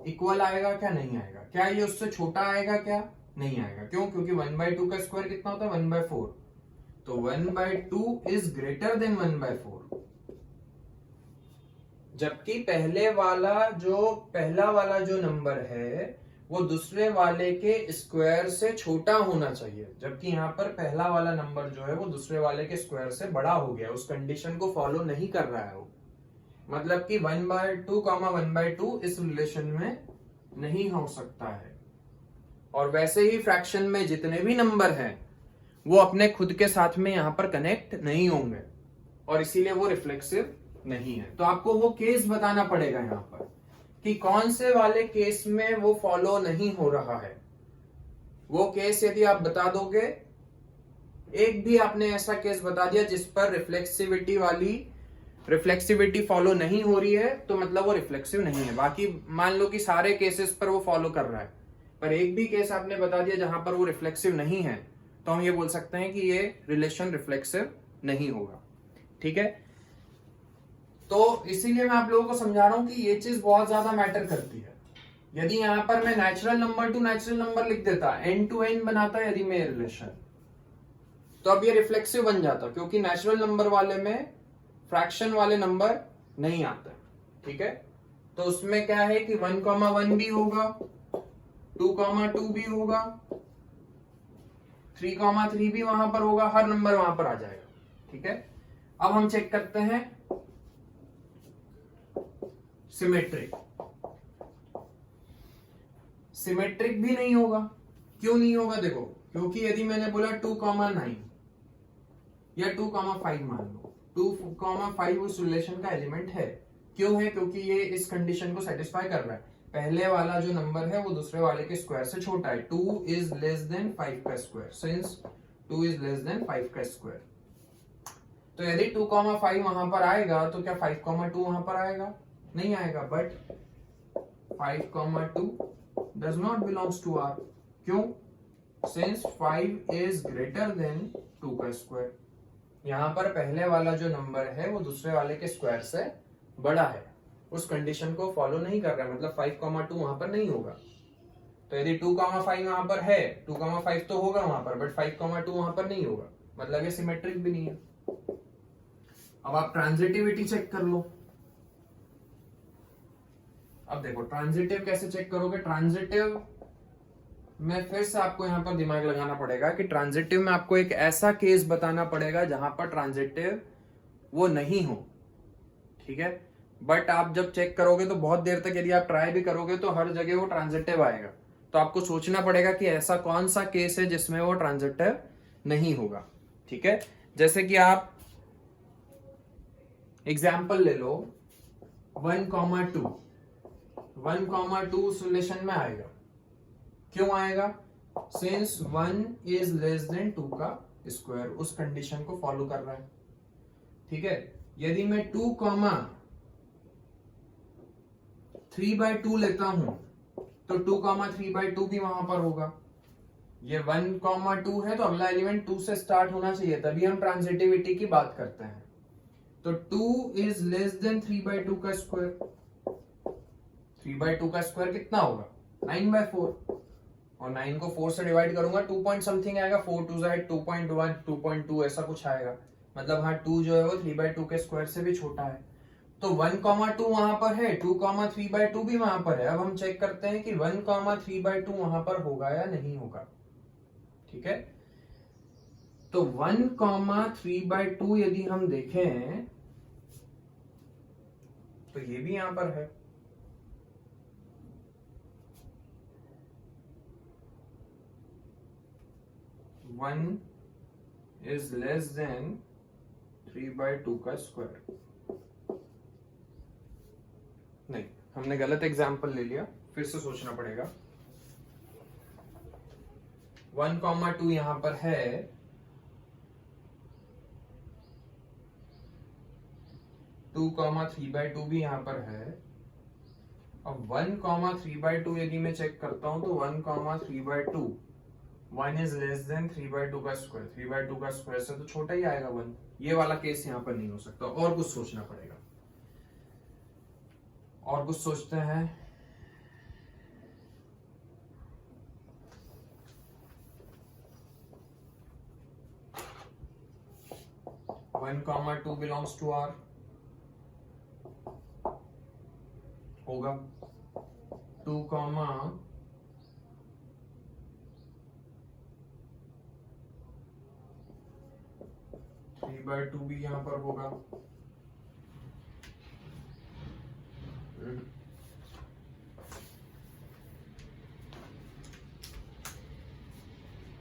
इक्वल आएगा क्या? नहीं आएगा। क्या ये उससे छोटा आएगा क्या? नहीं आएगा। क्यों? क्योंकि 1/2 का स्क्वायर कितना होता है? 1/4। तो 1/2 इज ग्रेटर देन 1/4, जबकि पहला वाला जो नंबर है वो दूसरे वाले के स्क्वायर से छोटा होना चाहिए, जबकि यहाँ पर पहला वाला नंबर जो है वो दूसरे वाले के स्क्वायर से बड़ा हो गया। उस कंडीशन को फॉलो नहीं कर रहा है वो। मतलब कि 1/2 कॉमा 1/2 इस रिलेशन में नहीं हो सकता है। और वैसे ही फ्रैक्शन में जितने भी नंबर हैं वो अपने खुद के साथ में यहां पर कनेक्ट नहीं होंगे और इसीलिए वो रिफ्लेक्सिव नहीं है। तो आपको वो केस बताना पड़ेगा यहां पर कि कौन से वाले केस में वो फॉलो नहीं हो रहा है। वो केस यदि आप बता दोगे, एक भी आपने ऐसा केस बता दिया जिस पर रिफ्लेक्सिविटी फॉलो नहीं हो रही है, तो मतलब वो रिफ्लेक्सिव नहीं है। बाकी मान लो कि सारे केसेस पर वो फॉलो कर रहा है, पर एक भी केस आपने बता दिया जहां पर वो रिफ्लेक्सिव नहीं है, तो हम ये बोल सकते हैं कि ये रिलेशन रिफ्लेक्सिव नहीं होगा। ठीक है, तो इसीलिए मैं आप लोगों को समझा रहा हूं कि ये चीज बहुत ज्यादा मैटर करती है। यदि यहां पर मैं natural number two natural number लिख देता, एन टू एन बनाता यदि मैं रिलेशन, तो अब ये रिफ्लेक्सिव बन जाता, क्योंकि नेचुरल नंबर वाले में फ्रैक्शन वाले नंबर नहीं आते। ठीक है, तो उसमें क्या है कि 1,1 भी होगा, 2,2 भी होगा, 3,3 भी वहां पर होगा, हर नंबर वहां पर आ जाएगा। ठीक है, अब हम चेक करते हैं सिमेट्रिक। सिमेट्रिक भी नहीं होगा। क्यों नहीं होगा? देखो, क्योंकि यदि मैंने बोला 2,9 या 2,5 मान लो, 2,5 उस रिलेशन का एलिमेंट है। क्यों है? क्योंकि ये इस कंडीशन को सेटिस्फाई कर रहा है। पहले वाला जो नंबर है वो दूसरे वाले के स्क्वायर से छोटा है। 2 इज लेस देन 5 का square, since 2 is less then 5 का स्क्वायर। तो यदि 2,5 वहां पर आएगा तो क्या 5,2 वहां पर आएगा? नहीं आएगा। But 5,2 does not belongs to R. क्यों? Since 5 is greater than 2 का स्क्वायर। यहां पर पहले वाला जो नंबर है वो दूसरे वाले के स्क्वायर से बड़ा है, उस कंडीशन को फॉलो नहीं कर रहा है, मतलब 5,2 वहां पर नहीं होगा। तो यदि 2,5 वहां पर है, 2,5 तो होगा वहां पर, बट 5,2 वहां पर नहीं होगा, मतलब ये सिमेट्रिक भी नहीं है। अब आप ट्रांजिटिविटी चेक कर लो। अब देखो ट्रांजिटिव कैसे चेक करोगे। ट्रांजिटिव में फिर से आपको यहां पर दिमाग लगाना पड़ेगा कि ट्रांजिटिव में आपको एक ऐसा केस बताना पड़ेगा जहां पर ट्रांजिटिव वो नहीं हो। ठीक है, बट आप जब चेक करोगे तो बहुत देर तक यदि आप ट्राई भी करोगे तो हर जगह वो ट्रांजिटिव आएगा। तो आपको सोचना पड़ेगा कि ऐसा कौन सा केस है जिसमें वो ट्रांजिटिव नहीं होगा। ठीक है, जैसे कि आप एग्जाम्पल ले लो 1,2। 1,2 रिलेशन में आएगा। क्यों आएगा? सिंस 1 इज लेस देन 2 का स्क्वायर, उस कंडीशन को फॉलो कर रहा है। ठीक है, यदि मैं 2,3/2 लेता हूं तो 2,3/2 भी वहां पर होगा। ये 1,2 है तो अगला एलिमेंट 2 से स्टार्ट होना चाहिए, तभी हम ट्रांजिटिविटी की बात करते हैं। तो 2 इज लेस देन 3/2 का स्क्वायर। 3/2 का स्क्वायर कितना होगा? 9/4। और 9 को 4 से डिवाइड करूंगा 2 पॉइंट समथिंग आएगा, 4 2 2.1 2.2 ऐसा कुछ आएगा। मतलब हाँ 2 जो है वो 3/2 के स्क्वायर से भी छोटा है। तो 1,2 वहां पर है, 2,3/2 भी वहां पर है। अब हम चेक करते हैं कि 1,3/2 वहां पर होगा या नहीं होगा। ठीक है, तो 1,3/2 यदि हम देखें तो ये भी यहां पर है। वन इज लेस देन 3/2 का स्क्वायर। नहीं, हमने गलत एग्जाम्पल ले लिया, फिर से सोचना पड़ेगा। 1,2 यहां पर है, 2,3/2 भी यहां पर है। अब 1,3/2 यदि मैं चेक करता हूं तो 1,3/2 1 इज लेस देन 3/2 का स्क्वायर। 3/2 का स्क्वायर से तो छोटा ही आएगा 1। ये वाला केस यहां पर नहीं हो सकता, और कुछ सोचना पड़ेगा। और कुछ सोचते हैं। One comma two belongs to R होगा। 2,3/2 भी यहां पर होगा।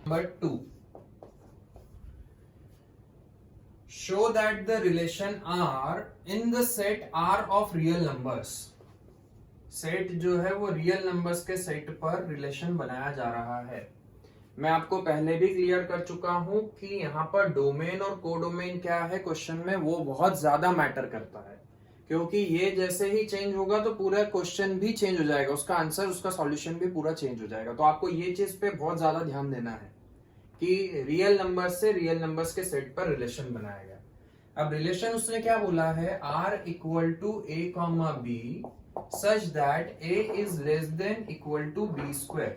Number 2. Show that the relation R in the set R of real numbers. Set जो है वो रियल नंबर्स के सेट पर रिलेशन बनाया जा रहा है। मैं आपको पहले भी क्लियर कर चुका हूं कि यहाँ पर डोमेन और कोडोमेन क्या है क्वेश्चन में, वो बहुत ज्यादा मैटर करता है, क्योंकि ये जैसे ही चेंज होगा तो पूरा क्वेश्चन भी चेंज हो जाएगा, उसका आंसर, उसका सॉल्यूशन भी पूरा चेंज हो जाएगा। तो आपको ये चीज पे बहुत ज्यादा ध्यान देना है कि रियल नंबर्स से रियल नंबर्स के सेट पर रिलेशन बनाया गया। अब रिलेशन उसने क्या बोला है, R equal to A comma B such that a is less than equal to b square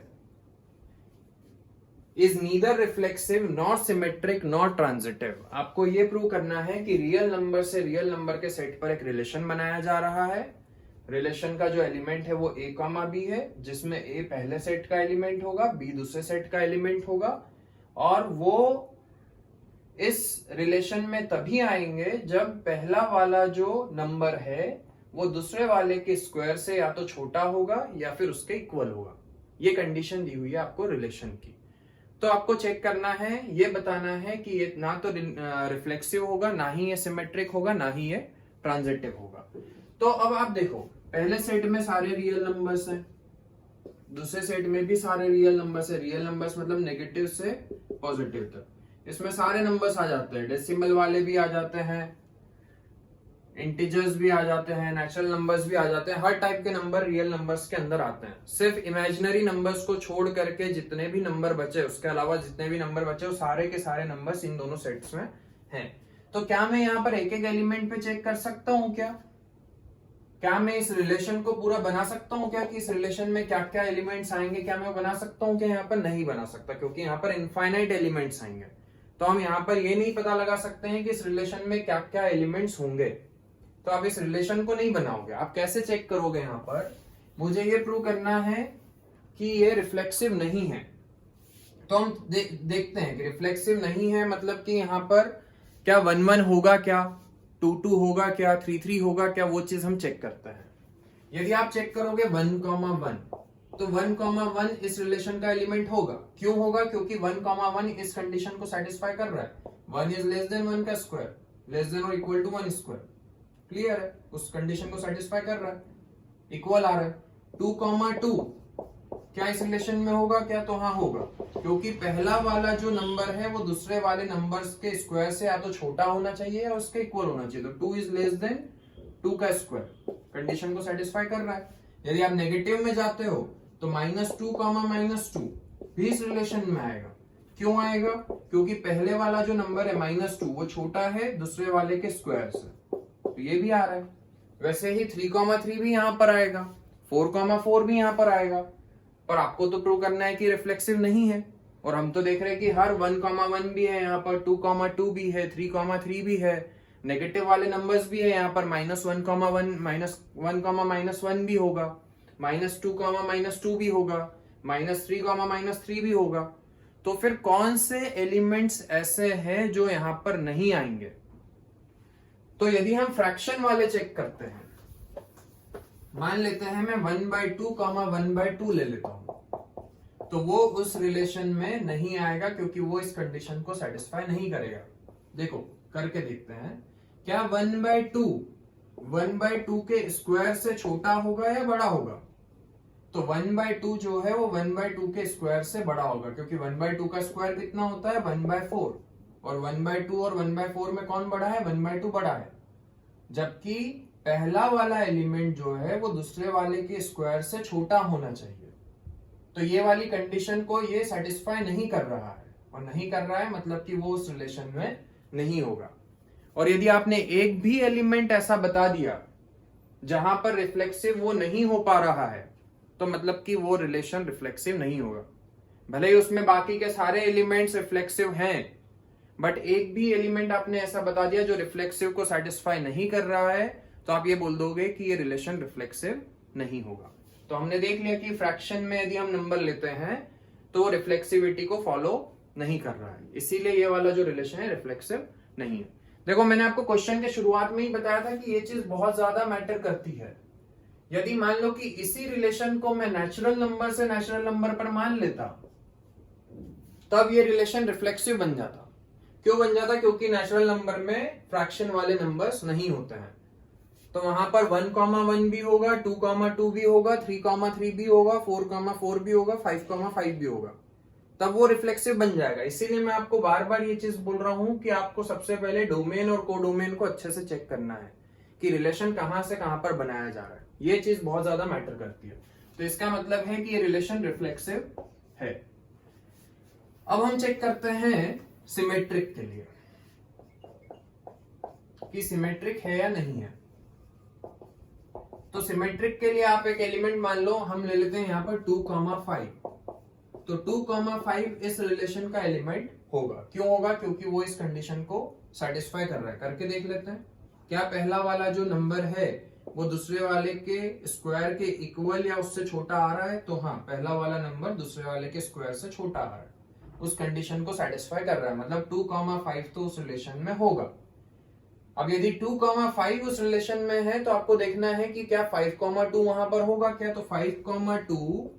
is neither reflexive nor symmetric nor transitive। आपको ये प्रूव करना है कि रियल नंबर से रियल नंबर के सेट पर एक रिलेशन बनाया जा रहा है। रिलेशन का जो एलिमेंट है वो a कॉमा b है, जिसमें a पहले सेट का एलिमेंट होगा, b दूसरे सेट का एलिमेंट होगा, और वो इस रिलेशन में तभी आएंगे जब पहला वाला जो नंबर है वो दूसरे वाले के स्क्वायर से या तो छोटा होगा या फिर उसके इक्वल होगा। ये कंडीशन दी हुई है आपको रिलेशन की। तो आपको चेक करना है, ये बताना है कि ये ना तो रिफ्लेक्सिव होगा, ना ही ये सिमेट्रिक होगा, ना ही ये ट्रांजिटिव होगा। तो अब आप देखो, पहले सेट में सारे रियल नंबर्स हैं, दूसरे सेट में भी सारे रियल नंबर्स है। रियल नंबर्स मतलब नेगेटिव से पॉजिटिव तक, इसमें सारे नंबर्स आ जाते हैं, डेसिमल वाले भी आ जाते हैं, इंटीजर्स भी आ जाते हैं, नेचुरल नंबर्स भी आ जाते हैं, हर टाइप के नंबर रियल नंबर्स के अंदर आते हैं। सिर्फ इमेजिनरी नंबर्स को छोड़ करके जितने भी नंबर बचे, उसके अलावा जितने भी नंबर बचे वो सारे के सारे नंबर्स इन दोनों सेट्स में हैं। तो क्या मैं यहाँ पर एक एक एलिमेंट पे चेक कर सकता हूँ क्या मैं इस रिलेशन को पूरा बना सकता हूँ क्या, कि इस रिलेशन में क्या क्या एलिमेंट्स आएंगे, क्या मैं बना सकता हूँ क्या? यहाँ पर नहीं बना सकता, क्योंकि यहाँ पर इनफाइनाइट एलिमेंट्स आएंगे। तो हम यहाँ पर ये नहीं पता लगा सकते हैं कि इस रिलेशन में क्या क्या एलिमेंट्स होंगे, तो आप इस रिलेशन को नहीं बनाओगे। आप कैसे चेक करोगे? यहाँ पर मुझे ये प्रूव करना है कि ये रिफ्लेक्सिव नहीं है। तो हम देखते हैं कि रिफ्लेक्सिव नहीं है मतलब कि यहाँ पर क्या 1 1 होगा, क्या 2 2 होगा, क्या 3 3 होगा, क्या, वो चीज हम चेक करते हैं। यदि आप चेक करोगे 1 1 तो 1 1 इस रिलेशन का एलिमेंट होगा। क्यों होगा? क्योंकि 1 1 इस कंडीशन को सेटिस्फाई कर रहा है। 1 इज लेस देन 1 का स्क्वायर, लेस देन और इक्वल टू 1 स्क्वायर, क्लियर है, उस कंडीशन को सेटिस्फाई कर रहा है, इक्वल आ रहा है। 2 2 क्या इस रिलेशन में होगा क्या? तो हाँ होगा, क्योंकि पहला वाला जो नंबर है वो दूसरे वाले नंबर्स के स्क्वायर से या तो छोटा होना चाहिए या उसके इक्वल होना चाहिए। तो 2 इज लेस देन 2 का स्क्वायर कंडीशन को सेटिस्फाई कर रहा है। यदि आप नेगेटिव में जाते हो तो -2 -2 भी इस रिलेशन में आएगा। क्यों आएगा? क्योंकि पहले वाला जो नंबर है -2 वो छोटा है दूसरे वाले के स्क्वायर से, तो ये भी आ रहा है। वैसे ही 3 3 भी यहां पर आएगा, 4 4 भी यहां पर आएगा, पर आपको तो प्रूव करना है कि रिफ्लेक्सिव नहीं है। और हम तो देख रहे हैं कि हर 1 1 भी है, यहाँ पर 2 2 भी है, 3 3 भी है, नेगेटिव वाले नंबर्स भी है, यहाँ पर -1 1 -1 भी होगा, -2 -2 भी होगा, -3 -3 भी होगा। तो फिर कौन से एलिमेंट्स ऐसे हैं जो यहां पर नहीं आएंगे? तो यदि हम फ्रैक्शन वाले चेक करते हैं, मान लेते हैं मैं 1/2 1/2 ले लेता हूं, तो वो उस रिलेशन में नहीं आएगा, क्योंकि वो इस कंडीशन को सेटिस्फाई नहीं करेगा। देखो करके देखते हैं, क्या 1/2 के स्क्वायर से छोटा होगा या बड़ा होगा? तो 1/2 जो है वो 1/2 के स्क्वायर से बड़ा होगा, क्योंकि 1/2 का स्क्वायर कितना होता है? 1/4, और 1/2 और 1/4 में कौन बड़ा है? 1/2 बड़ा है। जबकि पहला वाला एलिमेंट जो है वो दूसरे वाले के स्क्वायर से छोटा होना चाहिए। तो ये वाली कंडीशन को ये सेटिस्फाई नहीं कर रहा है, और नहीं कर रहा है मतलब कि वो उस रिलेशन में नहीं होगा। और यदि आपने एक भी एलिमेंट ऐसा बता दिया जहां पर रिफ्लेक्सिव वो नहीं हो पा रहा है, तो मतलब कि वो रिलेशन रिफ्लेक्सिव नहीं होगा। भले ही उसमें बाकी के सारे एलिमेंट्स रिफ्लेक्सिव हैं, बट एक भी एलिमेंट आपने ऐसा बता दिया जो रिफ्लेक्सिव को सेटिस्फाई नहीं कर रहा है, तो आप ये बोल दोगे कि ये रिलेशन रिफ्लेक्सिव नहीं होगा। तो हमने देख लिया कि फ्रैक्शन में यदि हम नंबर लेते हैं तो रिफ्लेक्सिविटी को फॉलो नहीं कर रहा है, इसीलिए ये वाला जो रिलेशन है रिफ्लेक्सिव नहीं है। देखो मैंने आपको क्वेश्चन के शुरुआत में ही बताया था कि ये चीज बहुत ज्यादा मैटर करती है यदि मान लो कि इसी रिलेशन को मैं नेचुरल नंबर से नेचुरल नंबर पर मान लेता, तब ये रिलेशन रिफ्लेक्सिव बन जाता। क्यों बन जाता? क्योंकि नेचुरल नंबर में फ्रैक्शन वाले नंबर्स नहीं होते हैं, तो वहां पर 1,1 भी होगा, 2,2 भी होगा, 3,3 भी होगा, 4,4 भी होगा, 5,5 भी होगा, तब वो रिफ्लेक्सिव बन जाएगा। इसीलिए मैं आपको बार बार ये चीज बोल रहा हूं कि आपको सबसे पहले डोमेन और कोडोमेन को अच्छे से चेक करना है कि रिलेशन कहां से कहां पर बनाया जा रहा है। ये चीज बहुत ज्यादा मैटर करती है। तो इसका मतलब है कि ये रिलेशन रिफ्लेक्सिव है। अब हम चेक करते हैं सिमेट्रिक के लिए कि सिमेट्रिक है या नहीं है। तो सिमेट्रिक के लिए आप एक एलिमेंट मान लो, हम ले लेते हैं यहां पर 2,5। तो 2,5 इस रिलेशन का एलिमेंट होगा। क्यों होगा? क्योंकि वो इस कंडीशन को सेटिस्फाई कर रहा है। करके देख लेते हैं, क्या पहला वाला जो नंबर है वो दूसरे वाले के स्क्वायर के इक्वल या उससे छोटा आ रहा है? तो हाँ, पहला वाला नंबर दूसरे वाले के स्क्वायर से छोटा आ रहा है, उस कंडीशन को सेटिस्फाई कर रहा है, मतलब 2,5 तो उस रिलेशन में होगा। अब यदि 2,5 उस रिलेशन में है तो आपको देखना है कि क्या 5,2 वहां पर होगा क्या? तो 5,2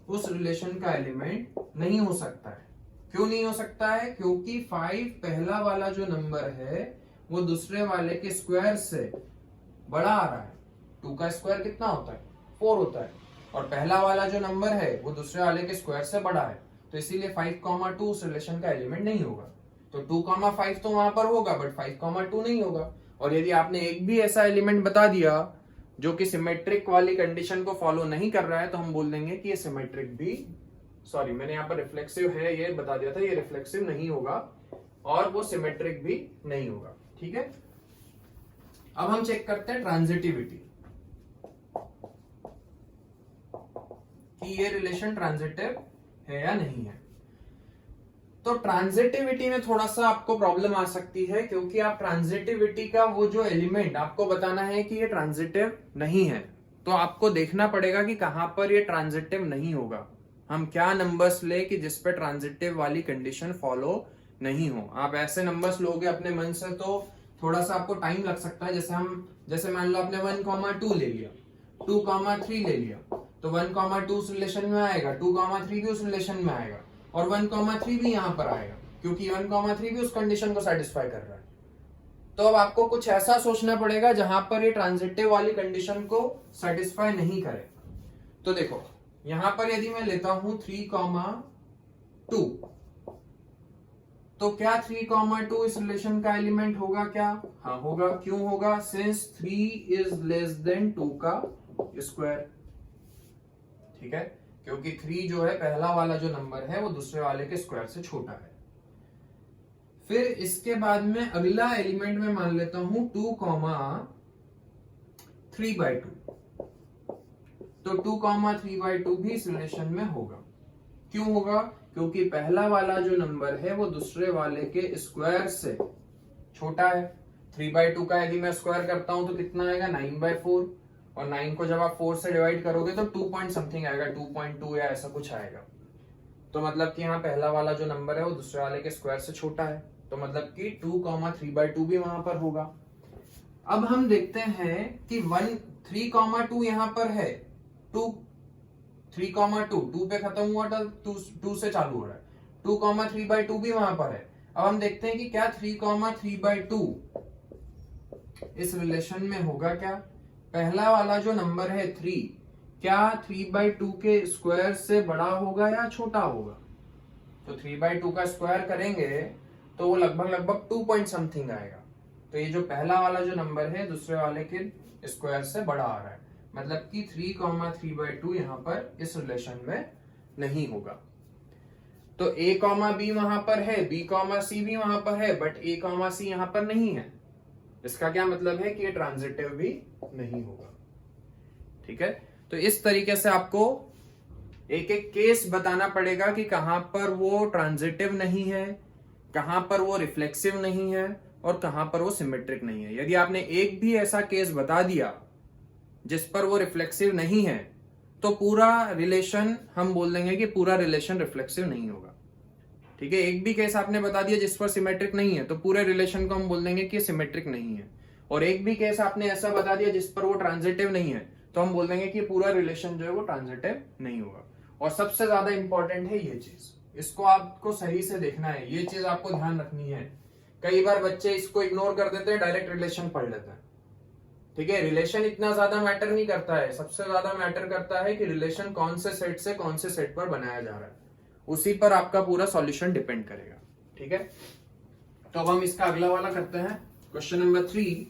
उस रिलेशन का एलिमेंट नहीं हो सकता है। क्यों नहीं हो सकता है? क्योंकि 5 पहला वाला जो नंबर है वो दूसरे वाले के स्क्वायर से बड़ा आ रहा है। 2 का स्क्वायर कितना होता है? 4 होता है, और पहला वाला जो नंबर है वो दूसरे वाले के स्क्वायर से बड़ा है, तो इसीलिए 5,2 उस रिलेशन का एलिमेंट नहीं होगा। तो 2,5 तो वहां पर होगा, बट 5,2 नहीं होगा। और यदि आपने एक भी ऐसा एलिमेंट बता दिया जो कि सिमेट्रिक वाली कंडीशन को फॉलो नहीं कर रहा है, तो हम बोल देंगे कि ये सिमेट्रिक भी, सॉरी मैंने यहाँ पर रिफ्लेक्सिव है ये बता दिया था, ये रिफ्लेक्सिव नहीं होगा और वो सिमेट्रिक भी नहीं होगा। ठीक है, अब हम चेक करते हैं ट्रांजिटिविटी, कि ये रिलेशन ट्रांजिटिव है या नहीं है। तो ट्रांजिटिविटी में थोड़ा सा आपको प्रॉब्लम आ सकती है, क्योंकि आप ट्रांजिटिविटी का वो जो एलिमेंट आपको बताना है कि ये ट्रांजिटिव नहीं है, तो आपको देखना पड़ेगा कि कहां पर ये ट्रांजिटिव नहीं होगा। हम क्या नंबर्स ले कि जिस पे ट्रांजिटिव वाली कंडीशन फॉलो नहीं हो। आप ऐसे नंबर्स लोगे अपने मन से तो थोड़ा सा आपको टाइम लग सकता है। जैसे मान लो आपने 1,2 ले लिया, 2,3 ले लिया, तो 1,2 उस रिलेशन में आएगा, 2,3 भी उस रिलेशन में आएगा, और 1,3 भी यहां पर आएगा, क्योंकि 1,3 भी उस कंडीशन को सेटिस्फाई कर रहा है। तो अब आपको कुछ ऐसा सोचना पड़ेगा जहां पर ये ट्रांजिटिव वाली कंडीशन को सेटिस्फाई नहीं करे। तो देखो यहां पर यदि मैं लेता हूं 3,2, तो क्या 3,2 इस रिलेशन का एलिमेंट होगा क्या? हाँ होगा। क्यों होगा? सिंस 3 इज लेस देन 2 का स्क्वायर। ठीक है, क्योंकि 3 जो है पहला वाला जो नंबर है वो दूसरे वाले के स्क्वायर से छोटा है। फिर इसके बाद में अगला एलिमेंट में मान लेता हूं 2,3/2, तो 2,3/2 भी इस रिलेशन में होगा। क्यों होगा? क्योंकि पहला वाला जो नंबर है वो दूसरे वाले के स्क्वायर से छोटा है। 3/2 का यदि मैं स्क्वायर करता हूं तो कितना आएगा? 9/4, और 9 को जब आप 4 से डिवाइड करोगे तो 2 पॉइंट समथिंग आएगा, 2.2 या ऐसा कुछ आएगा। तो मतलब कि यहाँ पहला वाला जो नंबर है वो दूसरे वाले के स्क्वायर से छोटा है, तो मतलब कि 2,3/2 भी वहां पर होगा। अब हम देखते हैं कि 3,2 यहां पर है, 3,2 पे खत्म हुआ था, 2 से चालू हो रहा है, 2,3/2 भी वहां पर है। अब हम देखते हैं कि क्या 3,3/2 इस रिलेशन में होगा क्या? पहला वाला जो नंबर है 3, क्या 3/2 के स्क्वायर से बड़ा होगा या छोटा होगा? तो 3/2 का स्क्वायर करेंगे तो वो लगभग 2 पॉइंट समथिंग आएगा। तो ये जो पहला वाला जो नंबर है दूसरे वाले के स्क्वायर से बड़ा आ रहा है, मतलब कि 3,3/2 यहां पर इस रिलेशन में नहीं होगा। तो a, b वहां पर है, b, c भी वहां पर है, बट a, c यहां पर नहीं है। इसका क्या मतलब है कि ये ट्रांजिटिव भी नहीं होगा। ठीक है, तो इस तरीके से आपको एक एक केस बताना पड़ेगा कि कहां पर वो ट्रांजिटिव नहीं है, कहां पर वो रिफ्लेक्सिव नहीं है, और कहां पर वो सिमेट्रिक नहीं है। यदि आपने एक भी ऐसा केस बता दिया जिस पर वो रिफ्लेक्सिव नहीं है, तो पूरा रिलेशन हम बोल देंगे कि पूरा रिलेशन रिफ्लेक्सिव नहीं होगा। ठीक है, एक भी केस आपने बता दिया जिस पर सिमेट्रिक नहीं है, तो पूरे रिलेशन को हम बोल देंगे कि सिमेट्रिक नहीं है। और एक भी केस आपने ऐसा बता दिया जिस पर वो ट्रांजिटिव नहीं है, तो हम बोल देंगे कि पूरा रिलेशन जो है वो ट्रांजिटिव नहीं होगा। और सबसे ज्यादा इंपॉर्टेंट है ये चीज, इसको आपको सही से देखना है, ये चीज आपको ध्यान रखनी है। कई बार बच्चे इसको इग्नोर कर देते हैं, डायरेक्ट रिलेशन पढ़ लेते हैं। ठीक है, रिलेशन इतना ज्यादा मैटर नहीं करता है, सबसे ज्यादा मैटर करता है कि रिलेशन कौन से सेट से कौन से सेट पर बनाया जा रहा है, उसी पर आपका पूरा सॉल्यूशन डिपेंड करेगा। ठीक है, तो अब हम इसका अगला वाला करते हैं, क्वेश्चन नंबर 3।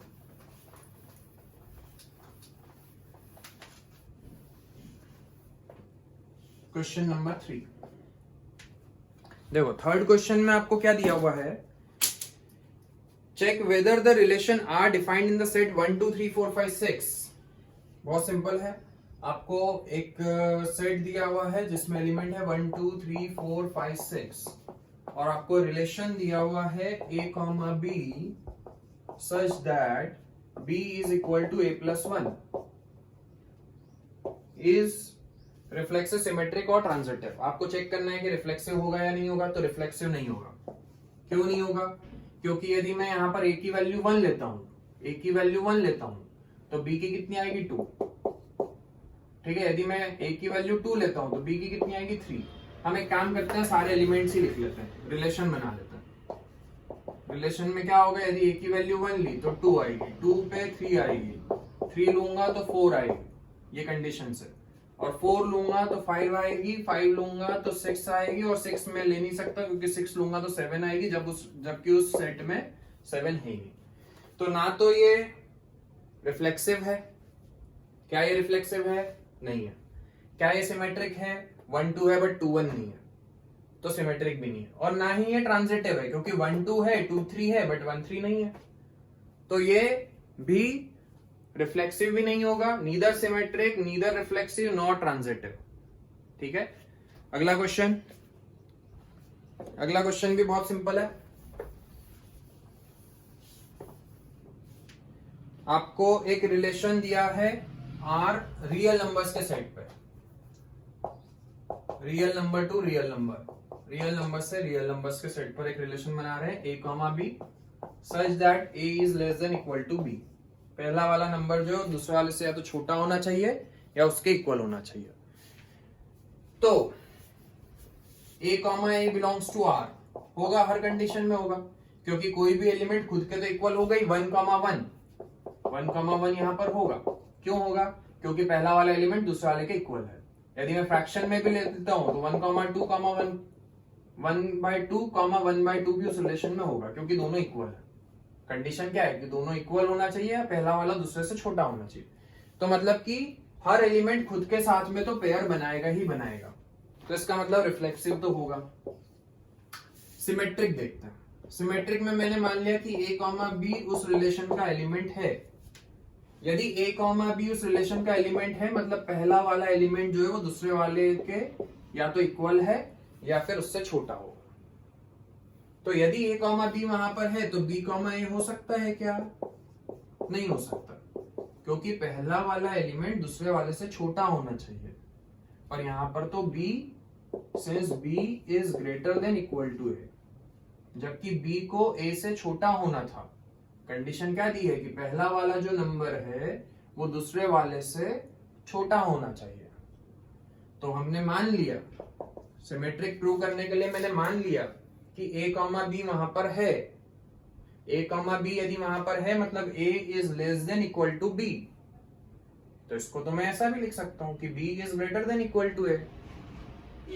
क्वेश्चन नंबर 3 देखो, थर्ड क्वेश्चन में आपको क्या दिया हुआ है, check whether the relation R defined in the set 1 2 3 4 5 6। बहुत सिंपल है, आपको एक सेट दिया हुआ है जिसमें एलिमेंट है 1 2 3 4 5 6 और आपको रिलेशन दिया हुआ है a comma b such that b is equal to a plus 1 is reflexive, symmetric और ट्रांजिटिव। आपको चेक करना है कि रिफ्लेक्सिव होगा या नहीं होगा, तो रिफ्लेक्सिव नहीं होगा। क्यों नहीं होगा? क्योंकि यदि मैं यहां पर a की वैल्यू 1 लेता हूं, a की वैल्यू 1 लेता हूं तो b की कितनी आएगी 2। ठीक है, यदि मैं a की वैल्यू 2 लेता हूं तो b की कितनी आएगी 3। हम एक काम करते हैं, सारे एलिमेंट्स ही लिख लेते हैं, रिलेशन बना लेते हैं। रिलेशन में क्या होगा, यदि a की वैल्यू 1 ली तो 2 आएगी, 2 पे 3 आएगी, 3 लूंगा तो 4 आएगी, ये कंडीशन से, और 4 लूंगा तो 5 आएगी, 5 लूंगा तो 6 आएगी, और 6 में ले नहीं सकता क्योंकि 6 लूंगा तो 7 आएगी, जबकि उस सेट में 7 है नहीं। तो ना तो ये रिफ्लेक्सिव है, क्या ये रिफ्लेक्सिव है? नहीं है। क्या ये सिमेट्रिक है? 1 2 है बट 2 1 नहीं है, तो सिमेट्रिक भी नहीं है। और ना ही ये ट्रांजिटिव है, क्योंकि 1 2 है, 2 3 है बट 1 3 नहीं है, तो ये भी रिफ्लेक्सिव भी नहीं होगा, neither symmetric neither reflexive not transitive. ठीक है, अगला क्वेश्चन, अगला क्वेश्चन भी बहुत सिंपल है। आपको एक रिलेशन दिया है आर रियल नंबर्स के सेट पे, real number to real number, real number से रियल नंबर्स के सेट पर एक रिलेशन बना रहे हैं a comma b such that a is less than equal to b। पहला वाला नंबर जो दूसरे वाले से या तो छोटा होना चाहिए या उसके इक्वल होना चाहिए। तो a comma a belongs to r होगा, हर कंडीशन में होगा, क्योंकि कोई भी एलिमेंट खुद के तो इक्वल होगा ही। 1 कॉमा 1 यहां पर होगा। क्यों होगा? क्योंकि पहला वाला एलिमेंट दूसरे वाले के इक्वल है। यदि मैं फ्रैक्शन में भी ले देता हूं तो 1 कॉमा 2 कॉमा 1 1/2 कॉमा 1/2 भी उस रिलेशन में होगा, क्योंकि दोनों इक्वल है। कंडीशन क्या है कि दोनों इक्वल होना चाहिए या पहला वाला दूसरे से छोटा होना चाहिए। तो मतलब कि हर एलिमेंट खुद के साथ में तो पेयर बनाएगा ही बनाएगा, तो इसका मतलब रिफ्लेक्सिव तो होगा। सिमेट्रिक देखते हैं। सिमेट्रिक में मैंने मान लिया कि a कॉमा b उस रिलेशन का एलिमेंट है। यदि a कॉमा b उस रिलेशन का एलिमेंट है, मतलब पहला वाला एलिमेंट जो है वो दूसरे वाले के या तो इक्वल है या फिर उससे छोटा होगा। तो यदि a कॉमा b वहां पर है तो b कॉमा a हो सकता है क्या? नहीं हो सकता, क्योंकि पहला वाला एलिमेंट दूसरे वाले से छोटा होना चाहिए, और यहां पर तो b since b is greater than equal to a, जबकि b को a से छोटा होना था। कंडीशन क्या दी है कि पहला वाला जो नंबर है वो दूसरे वाले से छोटा होना चाहिए। तो हमने मान लिया, सिमेट्रिक प्रूव करने के लिए मैंने मान लिया कि a कॉमा b वहां पर है। a कॉमा b यदि वहां पर है मतलब a is less than equal to b, तो इसको तो मैं ऐसा भी लिख सकता हूं कि b is greater than equal to a,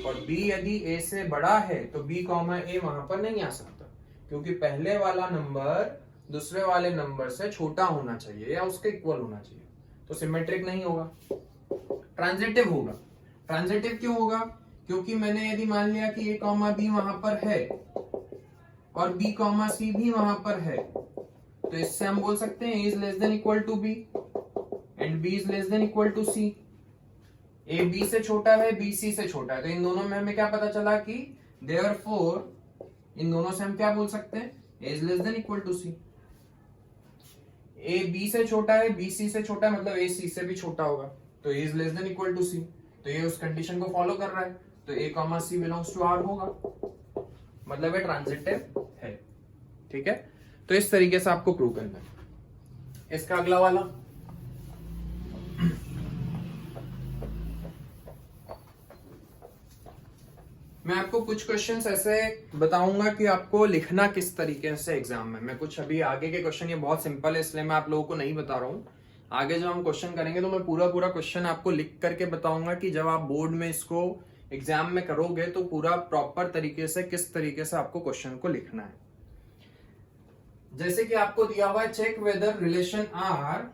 और b यदि a से बड़ा है तो b कॉमा a वहां पर नहीं आ सकता, क्योंकि पहले वाला नंबर दूसरे वाले नंबर से छोटा होना चाहिए या उसके इक्वल होना चाहिए, तो सिमेट्रिक नहीं होगा, ट्रांजिटिव होगा। ट्रांजिटिव क्यों होगा? क्योंकि मैंने यदि मान लिया कि a कॉमा b वहां पर है और b कॉमा c भी वहां पर है, तो इससे हम बोल सकते हैं a is less than equal to b and b is less than equal to c। a b से छोटा है, b c से छोटा है, तो इन दोनों में हमें क्या पता चला कि देयरफॉर इन दोनों से हम क्या बोल सकते हैं, a is less than equal to c। a b से छोटा है, b c से छोटा है, मतलब a c से भी छोटा होगा, तो a is less than equal to c। तो ये उस कंडीशन को फॉलो कर रहा है, तो a comma c belongs to r होगा, मतलब ये ट्रांजिटिव है। ठीक है, तो इस तरीके से आपको प्रूव करना है। इसका अगला वाला मैं आपको कुछ क्वेश्चंस ऐसे बताऊंगा कि आपको लिखना किस तरीके से एग्जाम में। मैं कुछ अभी आगे के क्वेश्चन, ये बहुत सिंपल है इसलिए मैं आप लोगों को नहीं बता रहा हूँ। आगे जब हम क्वेश्चन करेंगे तो मैं पूरा पूरा क्वेश्चन आपको लिख करके बताऊंगा कि जब आप बोर्ड में इसको एग्जाम में करोगे तो पूरा प्रॉपर तरीके से किस तरीके से आपको क्वेश्चन को लिखना है। जैसे कि आपको दिया हुआ है check whether relation R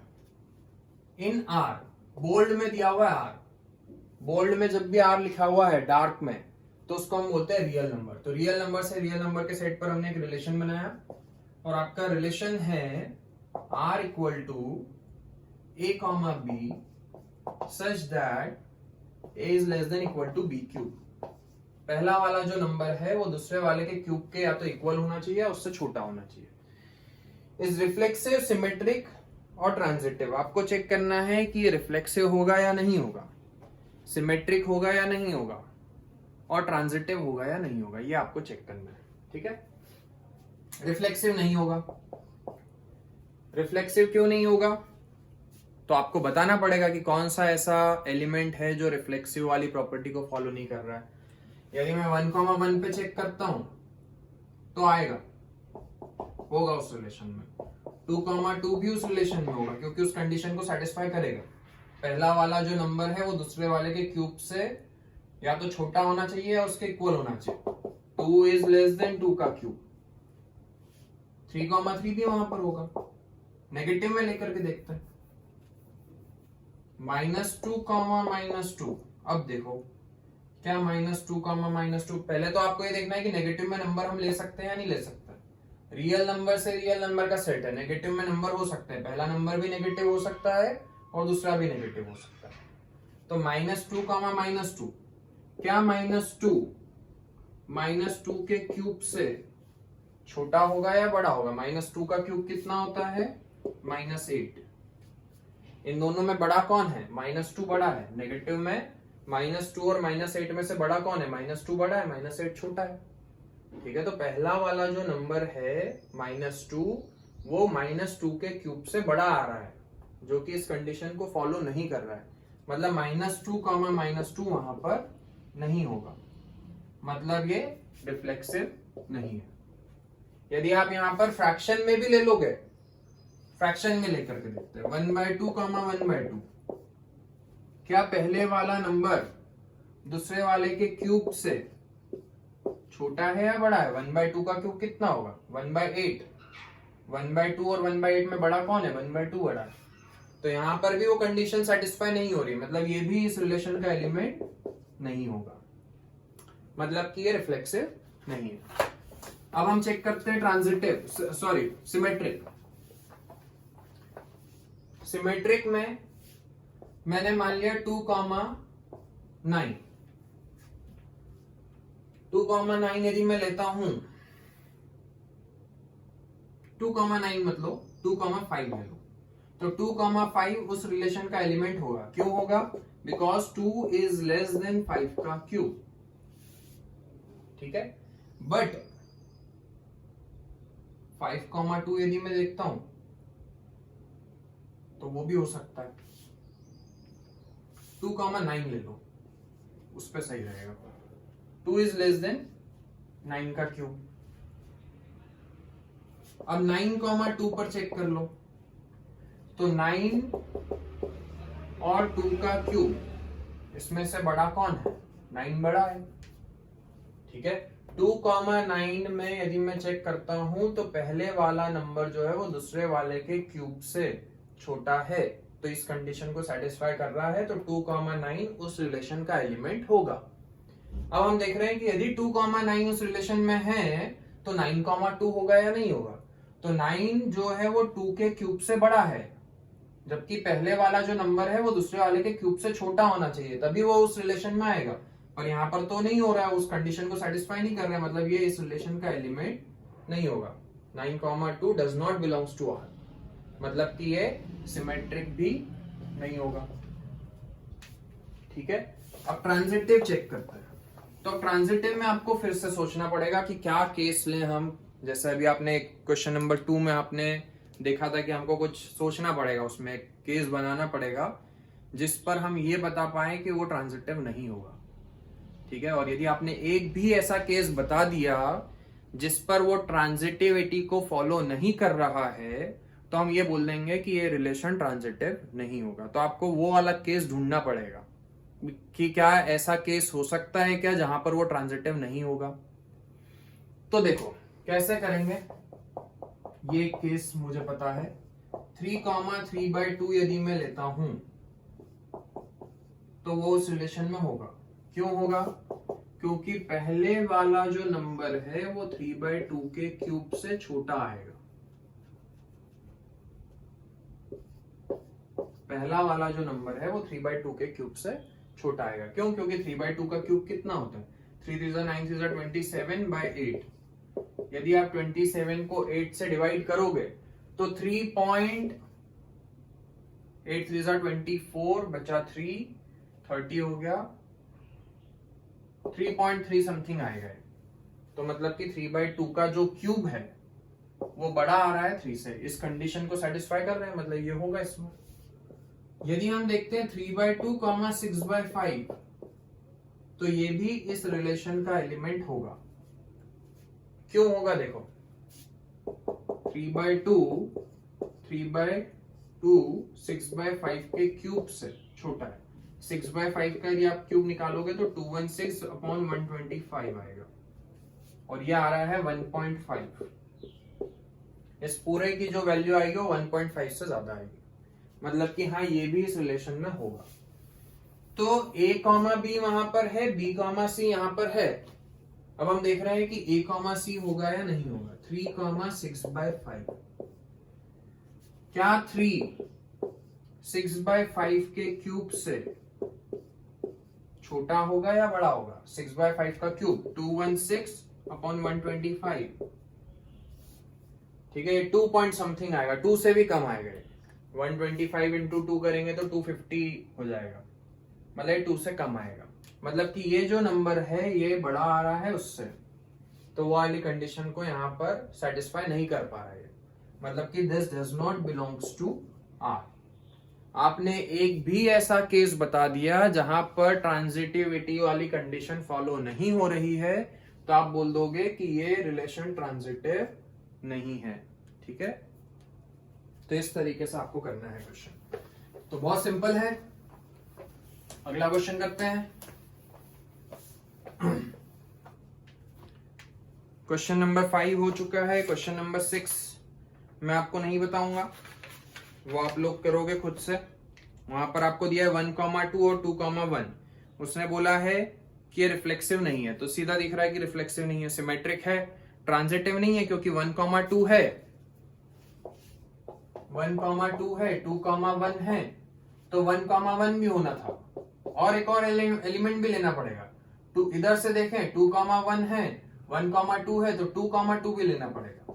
in R, bold में दिया हुआ है आर। बोल्ड में जब भी आर लिखा हुआ है डार्क में तो उसको हम बोलते हैं रियल नंबर। तो रियल नंबर से रियल नंबर के सेट पर हमने एक रिलेशन बनाया और आपका रिलेशन है R equal to A comma B such that A is less than equal to B cube. पहला वाला जो नंबर है वो दूसरे वाले के क्यूब के या तो इक्वल होना चाहिए या उससे छोटा होना चाहिए। इज रिफ्लेक्सिव, सिमेट्रिक और ट्रांजिटिव। आपको चेक करना है कि ये रिफ्लेक्सिव होगा या नहीं होगा, सिमेट्रिक होगा या नहीं होगा, और ट्रांजिटिव होगा या नहीं होगा, ये आपको चेक करना है। ठीक है, रिफ्लेक्सिव नहीं होगा। रिफ्लेक्सिव क्यों नहीं होगा? तो आपको बताना पड़ेगा कि कौन सा ऐसा एलिमेंट है जो रिफ्लेक्सिव वाली प्रॉपर्टी को फॉलो नहीं कर रहा है। यदि मैं 1,1 पे चेक करता हूं तो आएगा, होगा उस रिलेशन में। 2,2 भी उस रिलेशन में होगा क्योंकि उस कंडीशन को सेटिस्फाई करेगा। पहला वाला जो नंबर है वो दूसरे वाले के क्यूब से या तो छोटा होना चाहिए या उसके इक्वल होना चाहिए। 2 इज लेस देन 2 का क्यूब। 3,3 भी वहां पर होगा। नेगेटिव में लेकर के देखते हैं। -2, -2। अब देखो क्या -2, -2। पहले तो आपको ये देखना है कि नेगेटिव में नंबर हम ले सकते हैं या नहीं ले सकते। रियल नंबर से रियल नंबर का सेट है, नेगेटिव में नंबर हो सकते हैं। पहला नंबर भी नेगेटिव हो सकता है और दूसरा भी नेगेटिव हो सकता है। तो -2, -2। क्या -2 के क्यूब से छोटा होगा या बड़ा होगा? -2 का क्यूब कितना होता है? -8। इन दोनों में बड़ा कौन है? -2 बड़ा है। नेगेटिव में -2 और -8 में से बड़ा कौन है? -2 बड़ा है, -8 छोटा है। ठीक है, तो पहला वाला जो नंबर है -2 वो -2 के क्यूब से बड़ा आ रहा है, जो कि इस कंडीशन को फॉलो नहीं कर रहा है। मतलब -2, -2 वहां पर नहीं होगा, मतलब ये रिफ्लेक्सिव नहीं है। यदि आप यहां पर फ्रैक्शन में भी ले लोगे, फ्रैक्शन में लेकर के देखते हैं 1/2, 1/2। क्या पहले वाला नंबर दूसरे वाले के क्यूब से छोटा है या बड़ा है? 1/2 का क्यूब कितना होगा? 1/8। 1/2 और 1/8 में बड़ा कौन है? 1/2 बड़ा है। तो यहां पर भी वो कंडीशन सेटिस्फाई नहीं हो रही, मतलब ये भी इस रिलेशन का एलिमेंट नहीं होगा, मतलब कि ये रिफ्लेक्सिव नहीं है। अब हम चेक करते हैं ट्रांजिटिव, सॉरी सिमेट्रिक। सिमेट्रिक में मैंने मान लिया 2,9। 2,9 यदि मैं लेता हूं, 2,9 मतलब 2,5 ले लो, तो 2,5 उस रिलेशन का एलिमेंट होगा। क्यों होगा? बिकॉज 2 इज लेस देन 5 का क्यूब। ठीक है, बट 5,2 यदि मैं देखता हूं तो वो भी हो सकता है। 2,9 ले लो, उस पे सही रहेगा। 2 इज लेस देन 9 का क्यूब। अब 9,2 पर चेक कर लो, तो 9 और 2 का क्यूब इसमें से बड़ा कौन है? 9 बड़ा है। ठीक है, 2,9 में यदि मैं चेक करता हूं तो पहले वाला नंबर जो है वो दूसरे वाले के क्यूब से छोटा है, तो इस कंडीशन को सेटिस्फाई कर रहा है, तो 2,9 उस रिलेशन का एलिमेंट होगा। अब हम देख रहे हैं कि यदि 2,9 उस रिलेशन में है तो 9,2 होगा या नहीं होगा? तो 9 जो है वो 2 के क्यूब से बड़ा है, जबकि पहले वाला जो नंबर है वो दूसरे वाले के क्यूब से छोटा होना चाहिए, तभी वो उस रिलेशन में आएगा। पर यहाँ पर तो नहीं हो रहा है, उस कंडीशन को सेटिस्फाई नहीं कर रहा है, मतलब ये इस रिलेशन का एलिमेंट नहीं होगा। 9,2 does not belongs to R, मतलब कि ये सिमेट्रिक भी नहीं होगा। ठीक है, अब ट्रांजिटिव चेक करते हैं। तो ट्रांजिटिव में आपको फिर से सोचना पड़ेगा कि क्या केस लें हम। जैसे अभी आपने क्वेश्चन नंबर 2 में आपने देखा था कि हमको कुछ सोचना पड़ेगा, उसमें एक केस बनाना पड़ेगा जिस पर हम ये बता पाए कि वो ट्रांजिटिव नहीं होगा। ठीक है। और यदि आपने एक भी ऐसा केस बता दिया जिस पर वो ट्रांजिटिविटी को फॉलो नहीं कर रहा है, तो हम ये बोल देंगे कि ये रिलेशन ट्रांजिटिव नहीं होगा। तो आपको वो वाला केस ढूंढना पड़ेगा कि क्या ऐसा केस हो सकता है क्या जहां पर वो ट्रांजिटिव नहीं होगा। तो देखो कैसे करेंगे। ये केस मुझे पता है, 3,3/2 यदि मैं लेता हूं तो वो उस रिलेशन में होगा। क्यों होगा? क्योंकि पहले वाला जो नंबर है वो 3/2 के क्यूब से छोटा आएगा। पहला वाला जो नंबर है वो 3/2 के क्यूब से छोटा आएगा। क्यों? क्योंकि 3/2 का क्यूब कितना होता है? 3 3 9 3 27/8। यदि आप 27 को 8 से डिवाइड करोगे तो 3.8 3 24 बचा 3 30 हो गया, 3.3 समथिंग आएगा। तो मतलब कि 3/2 का जो क्यूब है वो बड़ा आ रहा है 3 से। इस कंडीशन को सेटिस्फाई कर रहे हैं, मतलब ये होगा इसमें। यदि हम देखते हैं 3/2, 6/5, तो ये भी इस रिलेशन का एलिमेंट होगा। क्यों होगा? देखो 3/2 6/5 के क्यूब से छोटा है। 6/5 का यदि आप क्यूब निकालोगे तो 216/125 आएगा, और ये आ रहा है 1.5। इस पूरे की जो वैल्यू आएगी वो 1.5 से ज्यादा आएगी, मतलब कि हाँ ये भी इस रिलेशन में होगा। तो a, b वहां पर है, b, c यहां पर है। अब हम देख रहे हैं कि a, c होगा या नहीं होगा। 3, 6/5, क्या 3 6/5 के क्यूब से छोटा होगा या बड़ा होगा? 6/5 का क्यूब 216/125, ठीक है। ये 2 पॉइंट समथिंग आएगा, 2 से भी कम आएगा। 125 इंटू 2 करेंगे तो 250 हो जाएगा, मतलब 2 से कम आएगा। मतलब कि ये जो नंबर है ये बड़ा आ रहा है उससे, तो वो वाली कंडीशन को यहाँ पर सेटिस्फाई नहीं कर पा रहा है। मतलब कि this does not belongs to R. आपने एक भी ऐसा केस बता दिया जहां पर ट्रांजिटिविटी वाली कंडीशन फॉलो नहीं हो रही है, तो आप बोल दोगे कि ये रिलेशन ट्रांजिटिव नहीं है, ठीक है। तो इस तरीके से आपको करना है क्वेश्चन। तो बहुत सिंपल है। अगला क्वेश्चन करते हैं। क्वेश्चन नंबर 5 हो चुका है। क्वेश्चन नंबर 6 मैं आपको नहीं बताऊंगा, वो आप लोग करोगे खुद से। वहां पर आपको दिया है 1,2 और 2,1। उसने बोला है कि ये रिफ्लेक्सिव नहीं है, तो सीधा दिख रहा है कि रिफ्लेक्सिव नहीं है, सिमेट्रिक है, ट्रांजिटिव नहीं है, क्योंकि 1,2 है, 1,2 है, 2,1 है, तो 1,1 भी होना था, और एक और एलिमेंट भी लेना पड़ेगा। तो इधर से देखें 2,1 है, 1,2 है, तो 2,2 भी लेना पड़ेगा,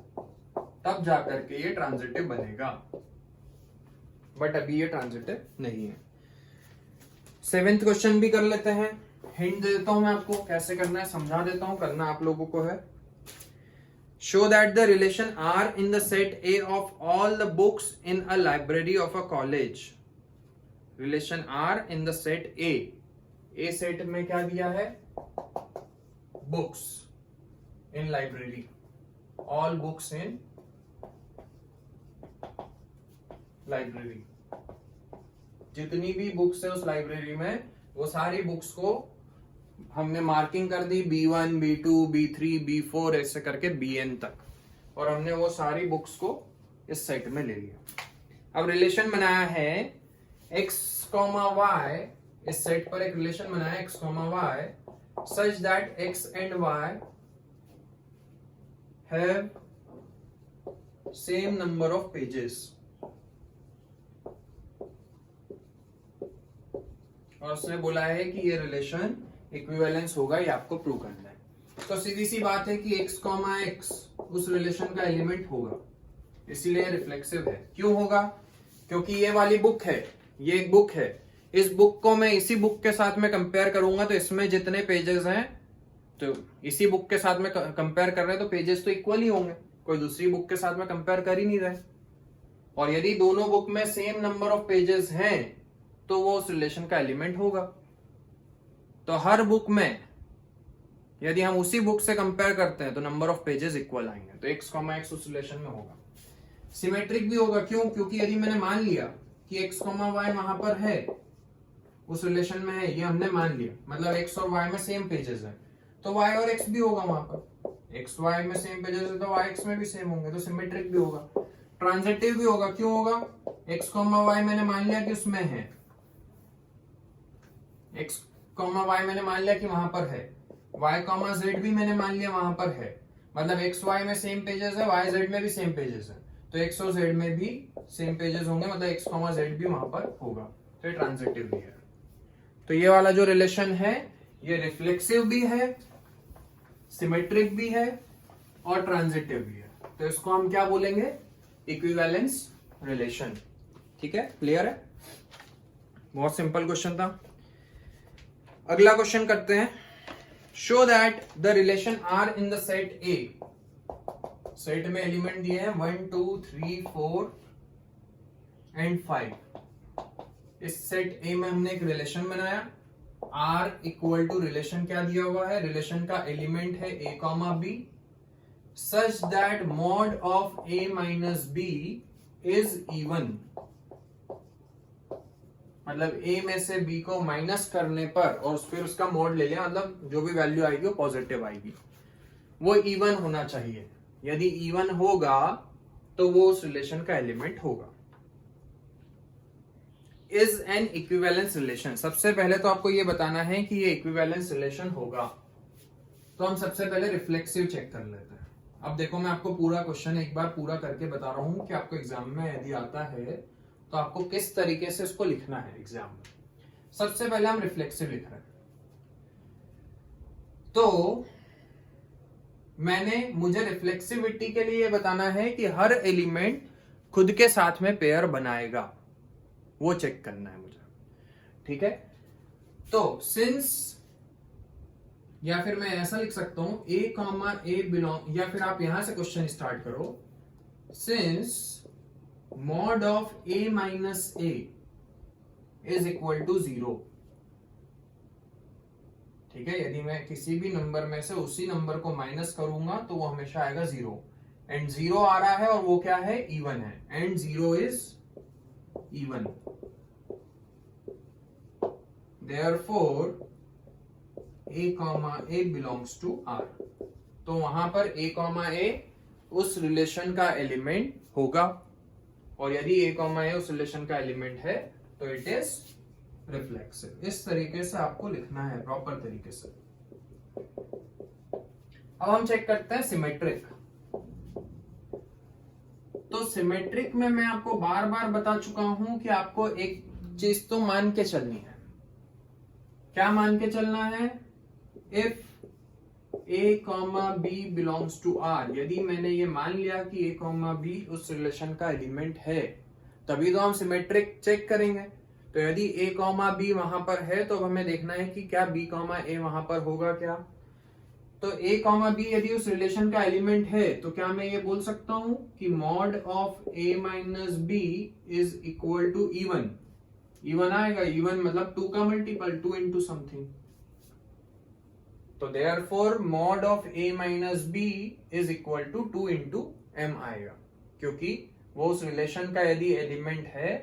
तब जाकर के ये ट्रांजिटिव बनेगा। बट अभी ये ट्रांजिटिव नहीं है। 7th क्वेश्चन भी कर लेते हैं। हिंट दे देता हूं मैं आपको, कैसे करना है समझा देता हूं, करना आप लोगों को है। Show that the relation R in the set A of all the books in a library of a college. Relation R in the set A set में क्या दिया है? Books in library, all books in library, जितनी भी books है उस library में, वो सारी बुक्स को हमने मार्किंग कर दी B1, B2, B3, B4 ऐसे करके BN तक, और हमने वो सारी बुक्स को इस सेट में ले लिया। अब रिलेशन बनाया है x, y, इस सेट पर एक रिलेशन बनाया है x, y such that x and y have same number of pages, और उसने बोला है कि ये रिलेशन इक्विवेलेंस होगा, ये आपको प्रूव करना है। तो सीधी सी बात है कि x, x उस रिलेशन का एलिमेंट होगा, इसीलिए रिफ्लेक्सिव है। क्यों होगा? क्योंकि ये वाली बुक है, ये एक बुक है, इस बुक को मैं इसी बुक के साथ में कंपेयर करूंगा, तो इसमें जितने पेजेस हैं, तो इसी बुक के साथ में कंपेयर कर रहे हैं, तो पेजेस तो इक्वल ही होंगे, कोई दूसरी बुक के साथ में कंपेयर कर ही नहीं रहे। और यदि दोनों बुक में सेम नंबर ऑफ पेजेस हैं तो वो उस रिलेशन का एलिमेंट होगा। तो हर बुक में यदि हम उसी बुक से कंपेयर करते हैं तो नंबर ऑफ पेजेस इक्वल आएंगे, तो x, x उस रिलेशन में होगा। सिमेट्रिक भी होगा, क्यों? क्योंकि यदि मैंने मान लिया कि x, y वहां पर है, उस रिलेशन में है, ये हमने मान लिया, मतलब x और y में सेम पेजेस है, तो y और x भी होगा वहां पर। x y में सेम पेजेस है तो y x में भी सेम होंगे, तो सिमेट्रिक भी होगा। ट्रांजिटिव भी होगा, क्यों होगा? x, y मैंने मान लिया कि उसमें है, x, y मैंने मान लिया कि वहां पर है, y, z भी मैंने मान लिया वहां पर है, मतलब x y में सेम पेजेस है, y z में भी सेम पेजेस है, तो x और z में भी सेम पेजेस होंगे, मतलब x, z भी वहां पर होगा, तो ट्रांजिटिव भी है। तो ये वाला जो रिलेशन है ये रिफ्लेक्सिव भी है, सिमेट्रिक भी है और ट्रांजिटिव भी है, तो इसको हम क्या बोलेंगे? Equivalence relation. ठीक है, क्लियर है? बहुत सिंपल क्वेश्चन था। अगला क्वेश्चन करते हैं। Show that the relation R in the set A, set में एलिमेंट दिए हैं 1 2 3 4 एंड 5। इस सेट ए में हमने एक रिलेशन बनाया, R इक्वल टू रिलेशन क्या दिया हुआ है? रिलेशन का एलिमेंट है a comma b, such that mod of a minus b is even. मतलब a में से b को माइनस करने पर और फिर उसका मॉड ले लिया, मतलब जो भी वैल्यू आएगी वो पॉजिटिव आएगी, वो इवन होना चाहिए। यदि इवन होगा तो वो उस रिलेशन का एलिमेंट होगा। Is an equivalence relation. सबसे पहले तो आपको ये बताना है कि ये इक्विवेलेंस रिलेशन होगा, तो हम सबसे पहले रिफ्लेक्सिव चेक कर लेते हैं। अब देखो, मैं आपको पूरा क्वेश्चन एक बार पूरा करके बता रहा हूं कि आपको एग्जाम में यदि आता है तो आपको किस तरीके से इसको लिखना है एग्जाम में। सबसे पहले हम रिफ्लेक्सिव लिख रहे हैं, तो मुझे रिफ्लेक्सिविटी के लिए बताना है कि हर एलिमेंट खुद के साथ में पेयर बनाएगा, वो चेक करना है मुझे। ठीक है, तो सिंस, या फिर मैं ऐसा लिख सकता हूं a कॉमा ए बिलोंग, या फिर आप यहां से क्वेश्चन स्टार्ट करो, since mod of a minus A is equal to 0। ठीक है, यदि मैं किसी भी नंबर में से उसी नंबर को माइनस करूंगा तो वो हमेशा आएगा 0, एंड 0 आ रहा है और वो क्या है? इवन है, and 0 is even. Therefore, a comma a belongs to R। तो वहां पर a comma a उस रिलेशन का एलिमेंट होगा, और यदि a comma a उस रिलेशन का एलिमेंट है तो इट इज रिफ्लेक्सिव। इस तरीके से आपको लिखना है, प्रॉपर तरीके से। अब हम चेक करते हैं सिमेट्रिक। तो सिमेट्रिक में मैं आपको बार बार बता चुका हूं कि आपको एक चीज तो मान के चलनी है। क्या मान के चलना है? If a comma B belongs to R। यदि मैंने ये मान लिया कि a कॉमा बी उस रिलेशन का एलिमेंट है, तभी तो हम सिमेट्रिक चेक करेंगे। तो यदि a कॉमा बी वहां पर है तो हमें देखना है कि क्या b कॉमा a वहां पर होगा क्या। तो a कॉमा बी यदि उस रिलेशन का एलिमेंट है तो क्या मैं ये बोल सकता हूं कि mod of a minus B is equal to even. Even आएगा, इवन मतलब 2 का मल्टीपल, 2 इंटू समथिंग। तो therefore mod of a minus B is equal to 2 into m आएगा, क्योंकि वो उस रिलेशन का यदि एलिमेंट है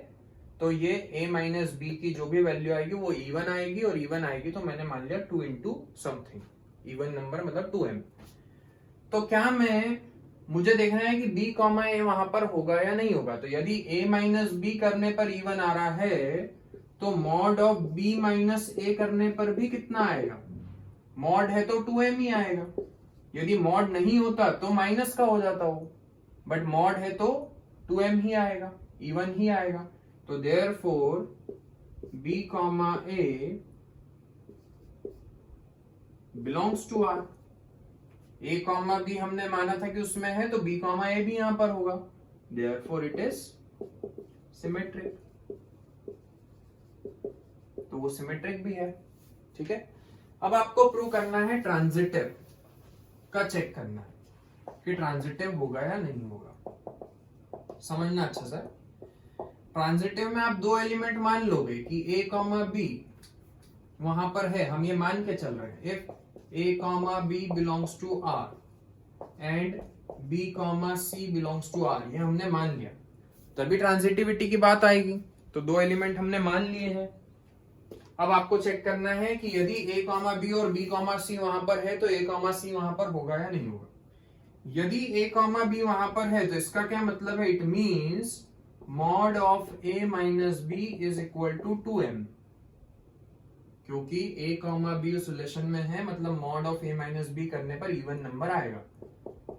तो ये a माइनस बी की जो भी वैल्यू आएगी वो इवन आएगी, और इवन आएगी तो मैंने मान लिया 2 इंटू समथिंग, इवन नंबर मतलब 2m। तो क्या मुझे देखना है कि b कॉमा a वहां पर होगा या नहीं होगा। तो यदि a माइनस बी करने पर इवन आ रहा है तो mod of b minus a करने पर भी कितना आएगा? मॉड है तो 2m ही आएगा। यदि मॉड नहीं होता तो माइनस का हो जाता वो, बट मॉड है तो 2m ही आएगा, इवन ही आएगा। तो therefore b comma a belongs to R। a comma B हमने माना था कि उसमें है, तो b कॉमा a भी यहां पर होगा, देयरफॉर इट इज सिमेट्रिक। तो वो सिमेट्रिक भी है। ठीक है, अब आपको प्रूव करना है ट्रांजिटिव का, चेक करना है कि ट्रांजिटिव होगा या नहीं होगा। समझना अच्छा से, ट्रांजिटिव में आप 2 एलिमेंट मान लोगे कि a कॉमा बी वहां पर है, हम ये मान के चल रहे हैं। If A comma B belongs to R and B comma C belongs to R, ये हमने मान लिया, तभी ट्रांजिटिविटी की बात आएगी। तो दो एलिमेंट हमने मान लिए हैं। अब आपको चेक करना है कि यदि A कॉमा B और B कॉमा C वहां पर है तो A कॉमा C वहां पर होगा या नहीं होगा। यदि A कॉमा B वहां पर है तो इसका क्या मतलब है, it means mod of A minus B is equal to 2m, क्योंकि A कॉमा B उस रिलेशन में है, मतलब mod of A minus B करने पर इवन नंबर आएगा।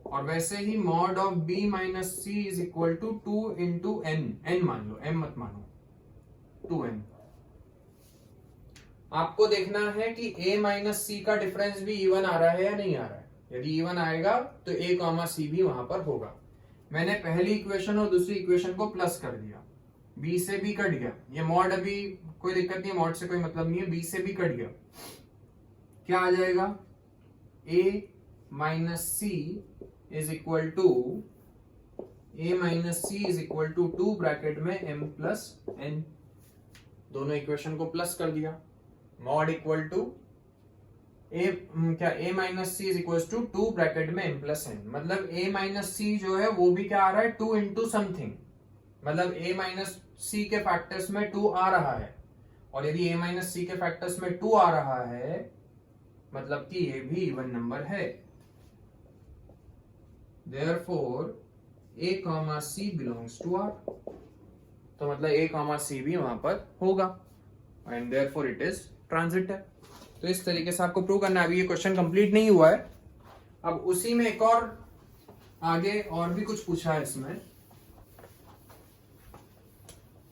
और वैसे ही mod of B minus C is equal to 2 into n, n मान लो, m मत मानो, 2n। आपको देखना है कि A माइनस C का डिफरेंस भी इवन आ रहा है या नहीं आ रहा है। यदि इवन आएगा तो A कॉमा C भी वहां पर होगा। मैंने पहली इक्वेशन और दूसरी इक्वेशन को प्लस कर दिया, B से B कट गया, ये मॉड अभी कोई दिक्कत नहीं है, मॉड से कोई मतलब नहीं है, B से B कट गया, क्या आ जाएगा, A minus C is equal to A minus C is equal to 2 bracket में m प्लस n। दोनों इक्वेशन को प्लस कर दिया, mod equal to A minus C is equal to 2 bracket में m प्लस n, मतलब A minus C जो है वो भी क्या आ रहा है, 2 इंटू समथिंग, मतलब A माइनस C के फैक्टर्स में 2 आ रहा है। और यदि A माइनस C के फैक्टर्स में 2 आ रहा है मतलब कि ये भी इवन नंबर है। Therefore A comma C belongs to R, तो मतलब A कॉमा C भी वहां पर होगा and therefore it is transitive। तो इस तरीके से आपको प्रूव करना है। अभी ये क्वेश्चन कंप्लीट नहीं हुआ है, अब उसी में एक और आगे और भी कुछ पूछा है इसमें,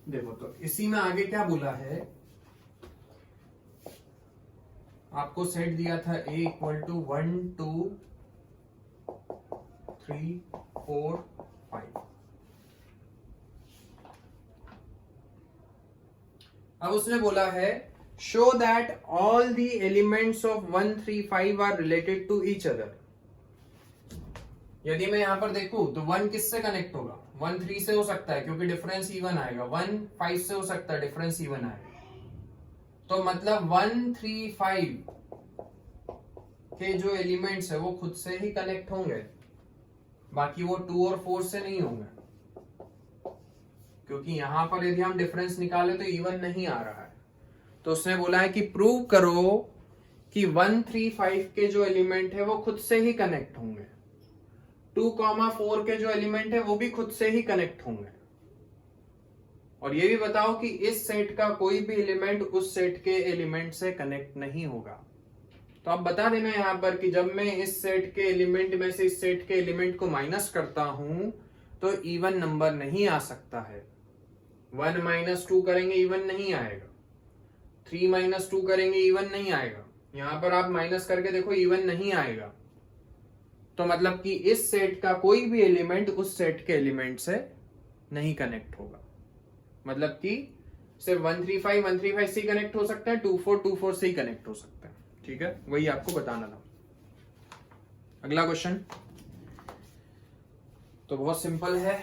देखो। तो इसी में आगे क्या बोला है, आपको सेट दिया था A इक्वल टू 1 2 3 4 5। अब उसने बोला है show that all the elements of 1 3 5 are related to each other. यदि मैं यहां पर देखूं तो 1 किससे कनेक्ट होगा, 1 3 से हो सकता है क्योंकि डिफरेंस इवन आएगा, 1 5 से हो सकता है, डिफरेंस इवन आएगा। तो मतलब 1 3 5 के जो एलिमेंट्स है वो खुद से ही कनेक्ट होंगे, बाकी वो 2 और 4 से नहीं होंगे, क्योंकि यहां पर यदि हम डिफरेंस निकाले तो इवन नहीं आ रहा है। तो उसने बोला है कि प्रूव करो कि 1 3 5 के जो एलिमेंट है वो खुद से ही कनेक्ट होंगे, 2,4 के जो एलिमेंट है वो भी खुद से ही कनेक्ट होंगे, और ये भी बताओ कि इस सेट का कोई भी एलिमेंट उस सेट के एलिमेंट से कनेक्ट नहीं होगा। तो आप बता देना यहां पर कि जब मैं इस सेट के एलिमेंट में से इस सेट के एलिमेंट को माइनस करता हूं तो इवन नंबर नहीं आ सकता है। 1 माइनस 2 करेंगे इवन नहीं आएगा, 3 माइनस 2 करेंगे इवन नहीं आएगा, यहां पर आप माइनस करके देखो इवन नहीं आएगा। तो मतलब कि इस सेट का कोई भी एलिमेंट उस सेट के एलिमेंट से नहीं कनेक्ट होगा, मतलब कि सिर्फ 1 3 5 1 3 5 से कनेक्ट हो सकता है, 2 4 2 4 से ही कनेक्ट हो सकता है। ठीक है, वही आपको बताना था। अगला क्वेश्चन तो बहुत सिंपल है,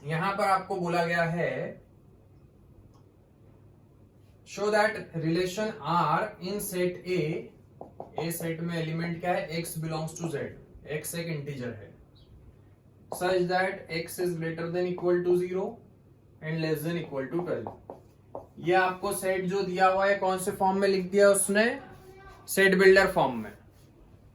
यहां पर आपको बोला गया है show that relation R in set A set में एलिमेंट क्या है, x belongs to z, x एक इंटीजर है, such that x is greater than equal to 0 and less than equal to 12। ये आपको सेट जो दिया हुआ है कौन से फॉर्म में लिख दिया उसने, सेट बिल्डर फॉर्म में।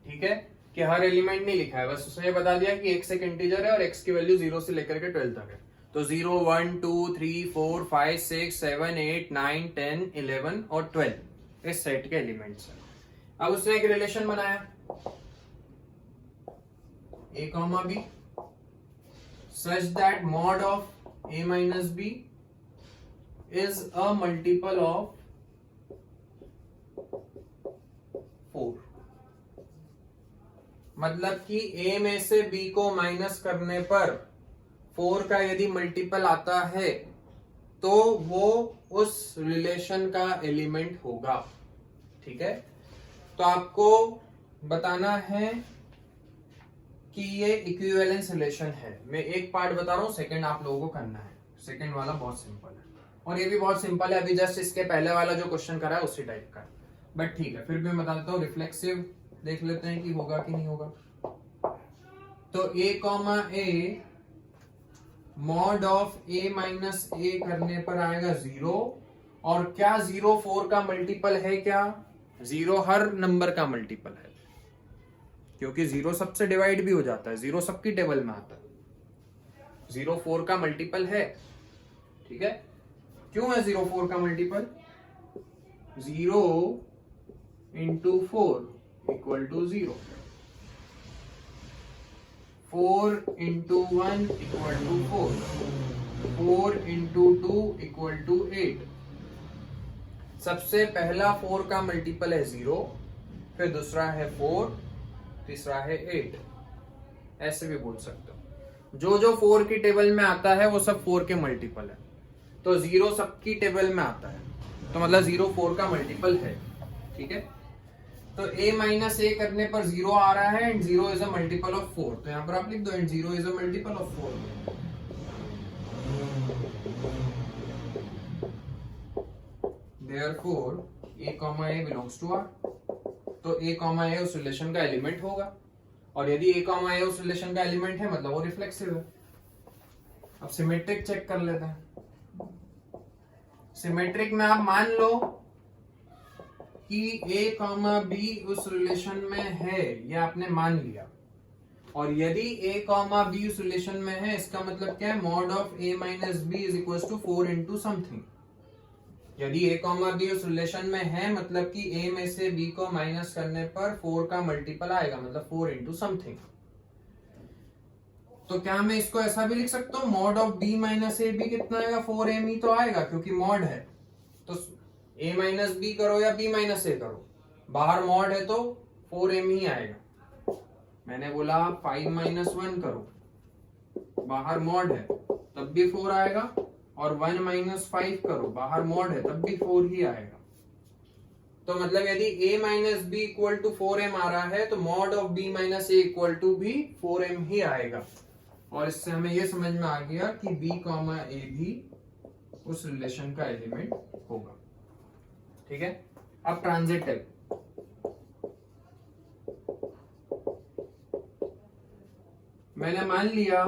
ठीक है, कि हर एलिमेंट नहीं लिखा है, बस उसने बता दिया कि x एक इंटीजर है और x की वैल्यू 0 से लेकर के 12 तक है। तो 0 1 2 3 4 5 6 7 8 9 10 11 और 12 इस सेट के एलिमेंट्स हैं। अब उसने एक रिलेशन बनाया a comma b such that mod of a minus b is a multiple of 4। मतलब कि a में से b को माइनस करने पर 4 का यदि मल्टीपल आता है तो वो उस रिलेशन का एलिमेंट होगा। ठीक है, तो आपको बताना है कि ये इक्विवेलेंस रिलेशन है। मैं एक पार्ट बता रहा हूं, सेकंड आप लोगों को करना है। सेकंड वाला बहुत सिंपल है और ये भी बहुत सिंपल है, अभी जस्ट इसके पहले वाला जो क्वेश्चन करा है उसी टाइप का है, बट ठीक है फिर भी मैं बता देता हूँ। रिफ्लेक्सिव देख लेते हैं कि होगा कि नहीं होगा। तो a comma A mod of a minus A करने पर आएगा 0, और क्या 0 4 का मल्टीपल है? क्या 0 हर नंबर का मल्टीपल है, क्योंकि 0 सबसे डिवाइड भी हो जाता है, 0 सबकी टेबल में आता है। 0 4 का मल्टीपल है, ठीक है। क्यों है 0 4 का multiple? 0 into 4 equal to 0, 4 into 1 equal to 4, 4 into 2 equal to 8। सबसे पहला 4 का मल्टीपल है 0, फिर दूसरा है 4, तीसरा है 8। ऐसे भी बोल सकते हो। जो जो 4 की टेबल में आता है वो सब 4 के मल्टीपल है, तो 0 सबकी टेबल में आता है, तो मतलब 0 4 का मल्टीपल है, ठीक है। तो a माइनस ए करने पर 0 आ रहा है and 0 is a multiple of 4, तो यहां पर आप लिख दो and 0 is a multiple of 4। Therefore a comma a belongs to R, तो a comma a उस रिलेशन का एलिमेंट होगा, और यदि a comma a उस रिलेशन का एलिमेंट है मतलब वो रिफ्लेक्सिव है। अब सिमेट्रिक चेक कर लेते हैं। सिमेट्रिक में आप मान लो कि a कॉमा b उस रिलेशन में है, ये आपने मान लिया, और यदि a कॉमा b उस रिलेशन में है इसका मतलब क्या है? Mod of a minus b is equal to 4 into something. यदि a कॉमा b उस रिलेशन में है मतलब कि a में से b को माइनस करने पर 4 का मल्टीपल आएगा, मतलब 4 इंटू समथिंग। तो क्या मैं इसको ऐसा भी लिख सकता हूँ, mod of b minus A B कितना आएगा? 4m ही तो आएगा, क्योंकि मॉड है। तो a माइनस बी करो या b माइनस ए करो, बाहर मॉड है तो 4m ही आएगा। मैंने बोला 5 माइनस 1 करो, बाहर मॉड है तब भी 4 आएगा, और 1 माइनस 5 करो, बाहर मॉड है तब भी 4 ही आएगा। तो मतलब यदि a minus B equal to 4m आ रहा है तो mod of b minus A equal to भी 4m ही आएगा। और इससे हमें यह समझ में आ गया कि b कॉमा ए भी उस रिलेशन का एलिमेंट होगा, ठीक है। अब ट्रांजिटिव, मैंने मान लिया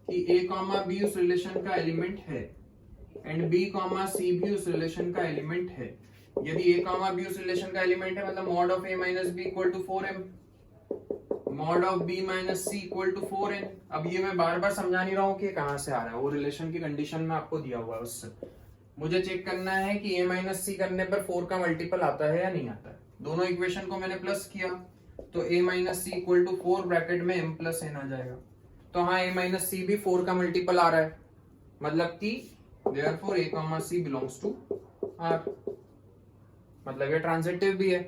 कि a कॉमा b उस रिलेशन का एलिमेंट है एंड b कॉमा c भी उस रिलेशन का एलिमेंट है। यदि a कॉमा b उस रिलेशन का एलिमेंट है मतलब mod of a minus b equal to 4m, mod of b minus c equal to 4n। अब ये मैं बार बार समझा नहीं रहा हूँ कि कहां से आ रहा है, वो रिलेशन की कंडीशन में आपको दिया हुआ है, उससे मुझे चेक करना है कि a माइनस सी करने पर 4 का मल्टीपल आता है या नहीं आता है। दोनों इक्वेशन को मैंने प्लस किया तो a minus C equal to 4 bracket में m प्लस n आ जाएगा। तो हाँ a माइनस सी भी 4 का मल्टीपल आ रहा है, मतलब कि therefore a comma c belongs to R, मतलब ये ट्रांजिटिव भी है,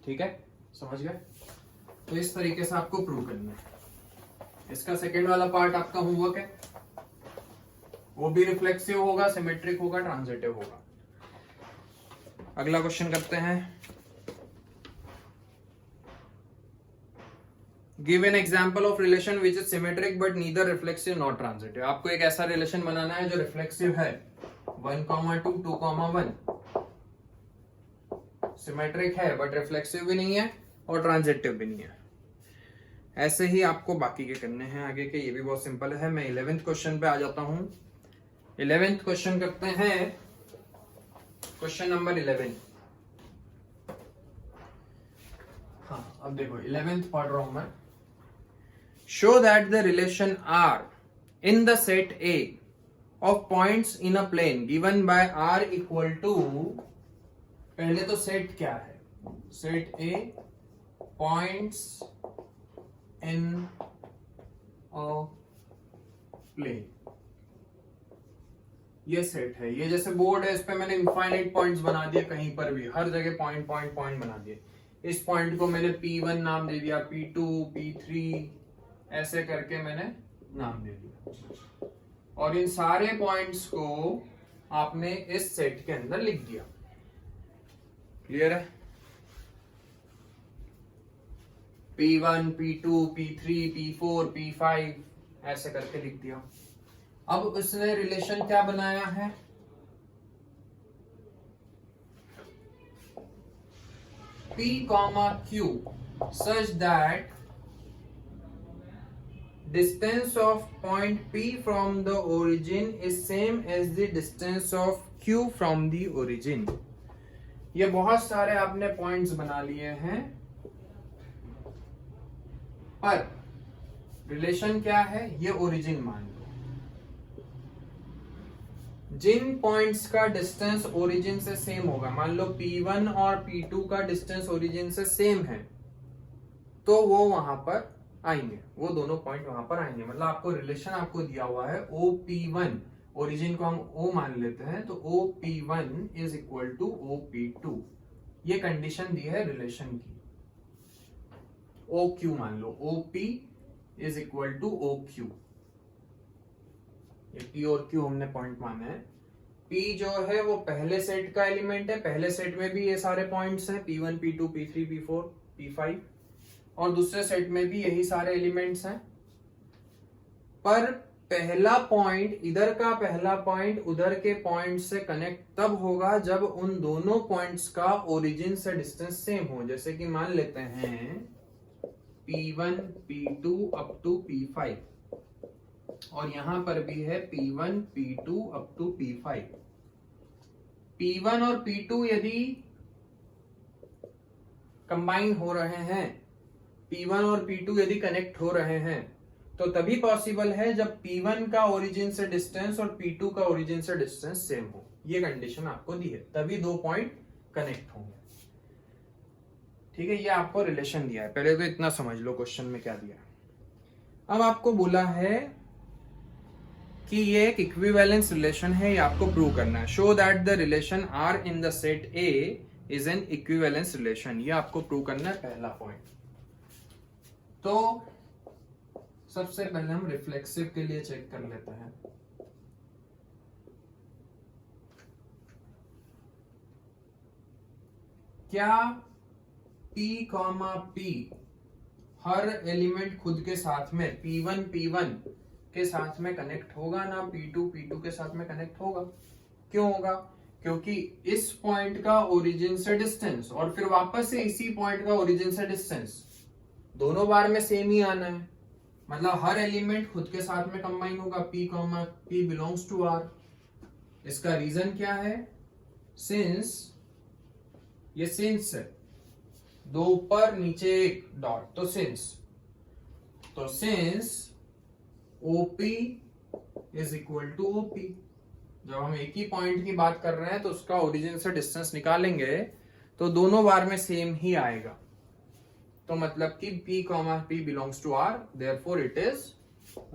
ठीक है, समझ गए। तो इस तरीके से आपको प्रूव करना है। इसका सेकेंड वाला पार्ट आपका होमवर्क है, वो भी रिफ्लेक्सिव होगा, सिमेट्रिक होगा, ट्रांजिटिव होगा। अगला क्वेश्चन करते हैं। Give an example of relation which is symmetric but neither reflexive not transitive. आपको एक ऐसा रिलेशन बनाना है जो रिफ्लेक्सिव है, 1,2, 2,1, सिमेट्रिक है बट रिफ्लेक्सिव भी नहीं है और ट्रांजिटिव भी नहीं है। ऐसे ही आपको बाकी के करने हैं आगे के, ये भी बहुत सिंपल है। मैं 11th क्वेश्चन पे आ जाता हूं। 11th क्वेश्चन करते हैं, क्वेश्चन नंबर 11। हाँ अब देखो 11th पढ़ रहा हूं मैं। Show that the relation R in the set A of points in a plane given by R equal to, पहले तो सेट क्या है, set A points in a plane, ये सेट है। ये जैसे बोर्ड है, इस पे मैंने इनफाइनाइट पॉइंट्स बना दिए, कहीं पर भी हर जगह पॉइंट पॉइंट पॉइंट बना दिए। इस पॉइंट को मैंने P1 नाम दे दिया, P2, P3 ऐसे करके मैंने नाम दे दिया, और इन सारे पॉइंट्स को आपने इस सेट के अंदर लिख दिया। क्लियर है? P1, P2, P3, P4, P5 ऐसे करके लिख दिया। अब उसने रिलेशन क्या बनाया है, P, Q such that distance of point P from the origin is same as the distance of Q from the origin। ये बहुत सारे आपने पॉइंट्स बना लिए हैं, पर रिलेशन क्या है, ये ओरिजिन मान लो। जिन पॉइंट्स का डिस्टेंस ओरिजिन से सेम होगा, मान लो P1 और P2 का डिस्टेंस ओरिजिन से सेम है, तो वो वहां पर आएंगे, वो दोनों पॉइंट वहां पर आएंगे। मतलब आपको रिलेशन आपको दिया हुआ है OP1, ओरिजिन को हम O मान लेते हैं, तो OP1 is equal to OP2। ये कंडीशन दी है रिलेशन की। OQ मान लो, OP is equal to OQ। ये P और Q हमने पॉइंट माने हैं। P जो है वो पहले सेट का एलिमेंट है, पहले सेट में भी ये सारे पॉइंट्स हैं, P1, P2, P3, P4, P5, और दूसरे सेट में भी यही सारे एलिमेंट्स हैं। पर पहला पॉइंट, इधर का पहला पॉइंट उधर के पॉइंट से कनेक्ट तब होगा जब उन दोनों पॉइंट्स का ओरिजिन से डिस्टेंस सेम हो। जैसे कि मान लेते हैं P1, P2 up to P5, और यहां पर भी है P1, P2 up to P5। P1 और P2 यदि कंबाइन हो रहे हैं, P1 और P2 यदि कनेक्ट हो रहे हैं, तो तभी पॉसिबल है जब P1 का ओरिजिन से डिस्टेंस और P2 का ओरिजिन से डिस्टेंस सेम हो। ये कंडीशन आपको दी है, तभी दो पॉइंट कनेक्ट होंगे। ठीक है, ये आपको रिलेशन दिया है। पहले तो इतना समझ लो क्वेश्चन में क्या दिया है। अब आपको बोला है कि ये एक इक्विवेलेंस रिलेशन है, ये आपको प्रूव करना है। Show that the relation R in the set A is an equivalence relation. ये आपको प्रूव करना है, पहला पॉइंट। तो सबसे पहले हम रिफ्लेक्सिव के लिए चेक कर लेते हैं। क्या P, P हर एलिमेंट खुद के साथ में P1 के साथ में कनेक्ट होगा ना, P2 के साथ में कनेक्ट होगा? क्यों होगा? क्योंकि इस पॉइंट का ओरिजिन से डिस्टेंस और फिर वापस से इसी पॉइंट का ओरिजिन से डिस्टेंस दोनों बार में सेम ही आना है। मतलब हर एलिमेंट खुद के साथ में कंबाइन होगा, P बिलोंग्स टू R। इसका रीजन क्या है? सिंस ये सिंस है, दो ऊपर नीचे एक डॉट, तो since OP is equal to OP। जब हम एक ही पॉइंट की बात कर रहे हैं तो उसका ओरिजिन से डिस्टेंस निकालेंगे तो दोनों बार में सेम ही आएगा। तो मतलब कि P belongs to R, therefore it is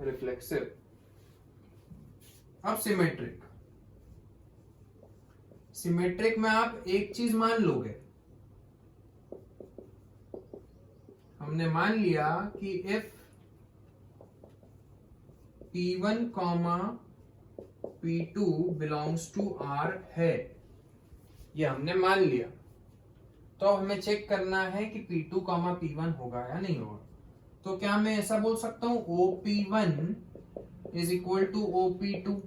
reflexive. अब सिमेट्रिक में आप एक चीज मान लोगे, हमने मान लिया कि if P1, P2 belongs to R है, ये हमने मान लिया, तो हमें चेक करना है कि P2, P1 होगा या नहीं होगा। तो क्या मैं ऐसा बोल सकता हूं OP1 is equal to OP2?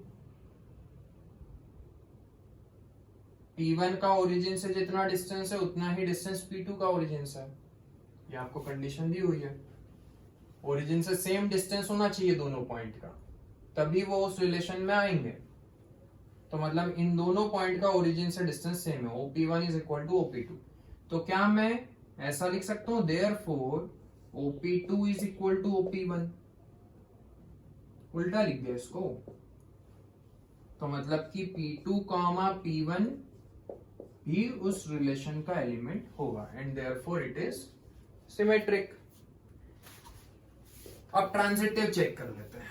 P1 का ओरिजिन से जितना डिस्टेंस है उतना ही डिस्टेंस P2 का ओरिजिन से है। ये आपको कंडीशन दी हुई है। ओरिजिन से सेम डिस्टेंस होना चाहिए दोनों पॉइंट का, तभी वो उस रिलेशन में आएंगे। तो मतलब इन दोनों पॉइंट का ओरिजिन से डिस्टेंस सेम है, OP1 is equal to OP2। तो क्या मैं ऐसा लिख सकता हूं therefore OP2 is equal to OP1? उल्टा लिख दिया इसको। तो मतलब कि P2, P1 भी उस रिलेशन का एलिमेंट होगा and therefore it is symmetric. अब ट्रांजिटिव चेक कर लेते हैं।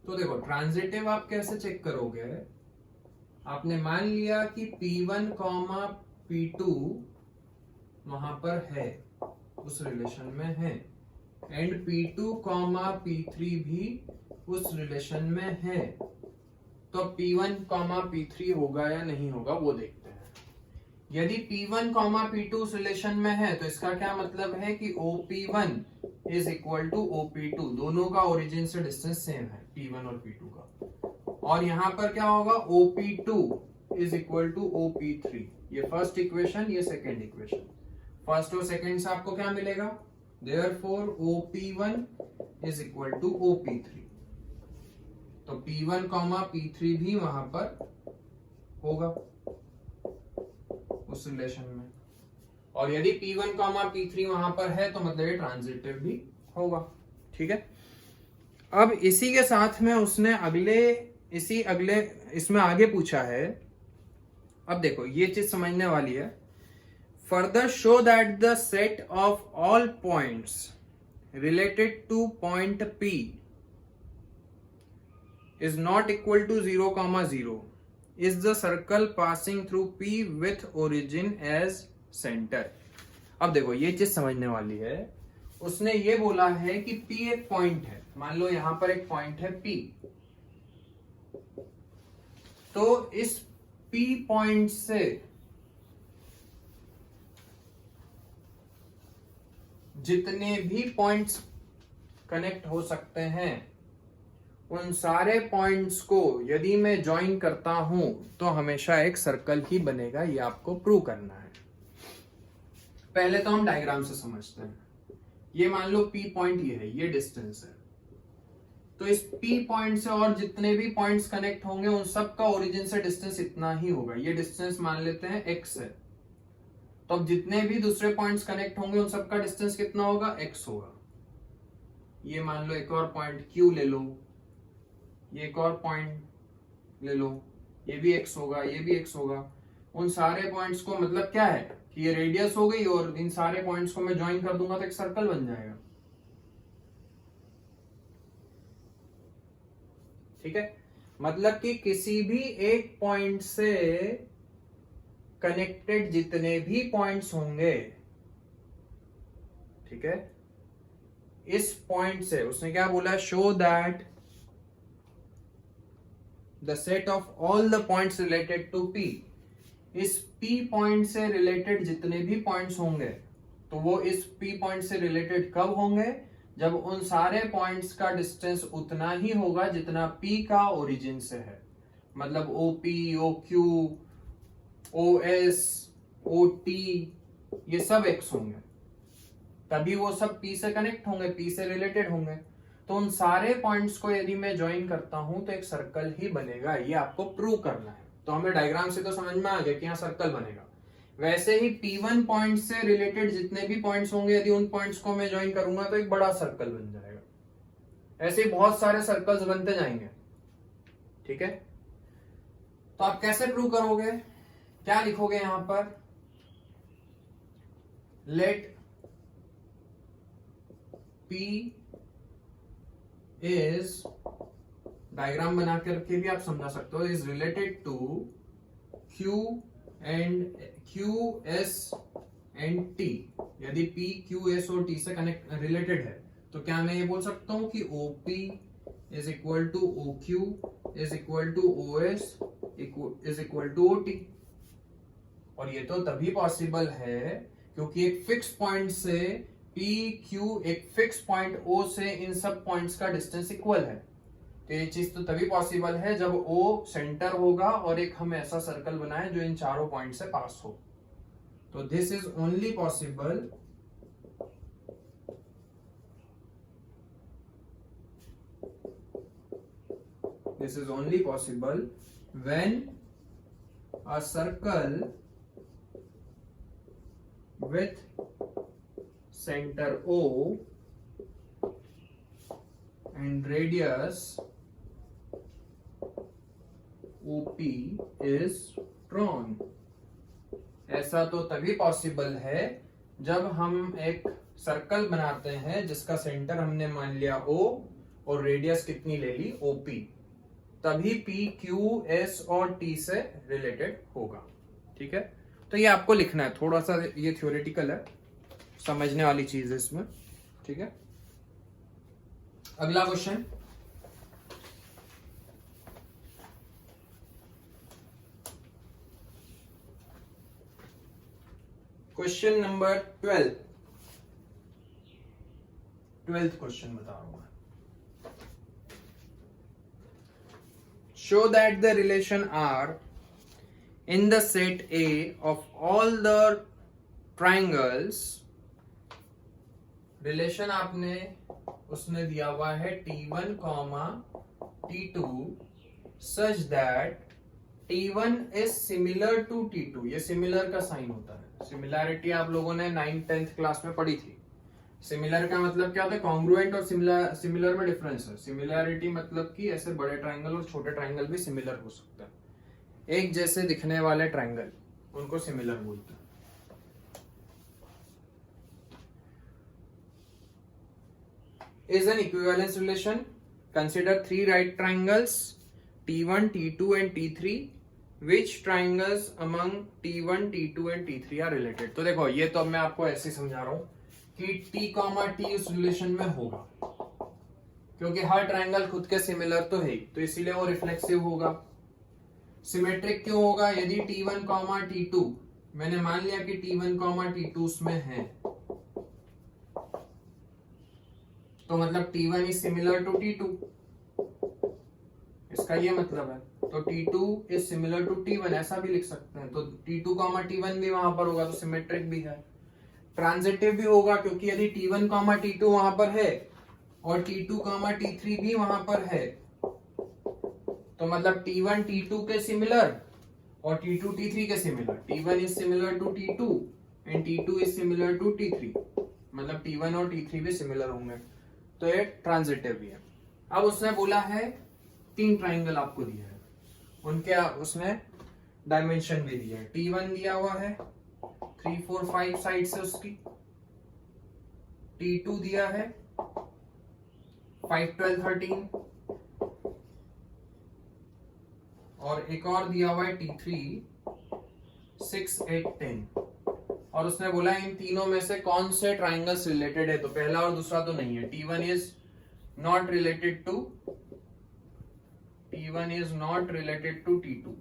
तो देखो ट्रांजिटिव आप कैसे चेक करोगे? आपने मान लिया कि P1, P2 वहां पर है, उस रिलेशन में है, एंड P2, P3 भी उस रिलेशन में है। तो P1, P3 होगा या नहीं होगा वो देखते हैं। यदि P1 कॉमा P2 उस रिलेशन में है तो इसका क्या मतलब है कि OP1 is equal to OP2, दोनों का ओरिजिन से डिस्टेंस सेम है P1 और P2 का। और यहां पर क्या होगा, OP2 is equal to OP3। ये फर्स्ट इक्वेशन, ये सेकेंड इक्वेशन। फर्स्ट और सेकेंड से आपको क्या मिलेगा, therefore OP1 is equal to OP3। तो P1 कॉमा P3 भी वहां पर होगा उस रिलेशन में। और यदि P1 कॉमा P3 वहां पर है तो मतलब ये ट्रांजिटिव भी होगा। ठीक है। अब इसी के साथ में उसने इसमें आगे पूछा है। अब देखो ये चीज समझने वाली है। Further show that the set of all points related two point P is not equal to 0, 0 is the circle passing through P with origin as center। अब देखो ये चीज समझने वाली है। उसने ये बोला है कि P एक पॉइंट है, मान लो यहां पर एक पॉइंट है P, तो इस P पॉइंट से जितने भी पॉइंट्स कनेक्ट हो सकते हैं उन सारे पॉइंट्स को यदि मैं ज्वाइन करता हूं तो हमेशा एक सर्कल ही बनेगा। ये आपको प्रूव करना है। पहले तो हम डायग्राम से समझते हैं। ये मान लो P पॉइंट ये है, ये डिस्टेंस है। तो इस P पॉइंट से और जितने भी पॉइंट्स कनेक्ट होंगे उन सब का ओरिजिन से डिस्टेंस इतना ही होगा। ये डिस्टेंस मान लेते हैं x है। तो अब जितने भी दूसरे पॉइंट्स कनेक्ट होंगे उन सब का डिस्टेंस कितना होगा, x होगा। ये मान लो एक और पॉइंट Q ले लो, ये एक और पॉइंट ले लो, ये भी x होगा, ये भी x होगा। उन सारे पॉइंट्स को मतलब क्या है कि ये रेडियस हो गई और इन सारे पॉइंट्स को मैं ज्वाइन कर दूंगा तो एक सर्कल बन जाएगा। ठीक है। मतलब कि किसी भी एक पॉइंट से कनेक्टेड जितने भी पॉइंट्स होंगे, ठीक है, इस पॉइंट से उसने क्या बोला, show that the set of all the points related to P। इस P पॉइंट से रिलेटेड जितने भी पॉइंट्स होंगे तो वो इस P पॉइंट से रिलेटेड कब होंगे, जब उन सारे पॉइंट्स का डिस्टेंस उतना ही होगा जितना P का ओरिजिन से है। मतलब OP, OQ, OS, OT ये सब x होंगे, तभी वो सब P से कनेक्ट होंगे, P से रिलेटेड होंगे। तो उन सारे पॉइंट्स को यदि मैं ज्वाइन करता हूं तो एक सर्कल ही बनेगा। ये आपको प्रूव करना है। तो हमें डायग्राम से तो समझ में आ गया कि यहाँ सर्कल बनेगा। वैसे ही P1 पॉइंट से रिलेटेड जितने भी पॉइंट्स होंगे यदि उन पॉइंट्स को मैं ज्वाइन करूंगा तो एक बड़ा सर्कल बन जाएगा। ऐसे ही बहुत सारे सर्कल्स बनते जाएंगे। ठीक है। तो आप कैसे प्रूव करोगे, क्या लिखोगे यहां पर, लेट P इज, डायग्राम बना करके भी आप समझा सकते हो, is related to Q S and T। यदि P Q S और T से कनेक्ट रिलेटेड है तो क्या मैं ये बोल सकता हूं कि OP is equal to OQ is equal to OS is equal to OT। और ये तो तभी पॉसिबल है क्योंकि एक फिक्स पॉइंट से P Q, एक फिक्स पॉइंट O से इन सब पॉइंट्स का डिस्टेंस इक्वल है। तो ये चीज तो तभी पॉसिबल है जब O सेंटर होगा और एक हम ऐसा सर्कल बनाए जो इन चारों पॉइंट से पास हो। तो this is only possible when a circle with center O and radius OP is drawn। ऐसा तो तभी पॉसिबल है जब हम एक सर्कल बनाते हैं जिसका सेंटर हमने मान लिया O और रेडियस कितनी ले ली, OP, तभी P Q S और T से रिलेटेड होगा। ठीक है। तो ये आपको लिखना है, थोड़ा सा ये थ्योरेटिकल है, समझने वाली चीज है इसमें। ठीक है। अगला question, question number 12th question बता रहा हूं मैं। Show that the relation R in the set A of all the triangles. Relation आपने उसने दिया हुआ है T1, T2 such that T1 is similar to T2। ये सिमिलर का साइन होता है। सिमिलैरिटी आप लोगों ने 9th 10th क्लास में पढ़ी थी। सिमिलर का मतलब क्या होता है? कॉन्ग्रुएंट और सिमिलर में डिफरेंस है। सिमिलैरिटी मतलब कि ऐसे बड़े ट्राइंगल और छोटे ट्राइंगल भी सिमिलर हो सकता है। एक जैसे दिखने वाले ट्राइंगल उनको सिमिलर बोलते हैं। Is an equivalence relation. Consider three right triangles T1, T2 and T3. Which triangles among T1, T2 and T3 are related? तो देखो ये तो मैं आपको ऐसे समझा रहा हूं कि T, T उस रिलेशन में होगा क्योंकि हर ट्राइंगल खुद के सिमिलर तो है ही, तो इसीलिए वो रिफ्लेक्सिव होगा। सिमेट्रिक क्यों होगा? यदि T1, T2 मैंने मान लिया कि T1, T2 उसमें है तो मतलब T1 is similar to T2, इसका ये मतलब है। तो T2 is similar to T1 ऐसा भी लिख सकते हैं। तो T2, T1 भी वहां पर होगा तो सिमेट्रिक भी है। ट्रांजिटिव भी होगा क्योंकि यदि T1, T2 वहां पर है और T2, T3 भी वहां पर है तो मतलब T1 T2 के सिमिलर और T2 T3 के similar. T1 is similar to T2 and T2 is similar to T3, मतलब T1 और T3 भी सिमिलर होंगे, तो ये ट्रांजिटिव भी है। अब उसने बोला है 3 ट्राइंगल आपको दिया है, उनके उसने डायमेंशन भी दिया है। T1 दिया हुआ है 3, 4, 5 साइड से उसकी। T2 दिया है 5, 12, 13 और एक और दिया हुआ है T3 6, 8, 10 और उसने बोला इन तीनों में से कौन से ट्राइंगल्स रिलेटेड है। तो पहला और दूसरा तो नहीं है। T1 is not related to T2।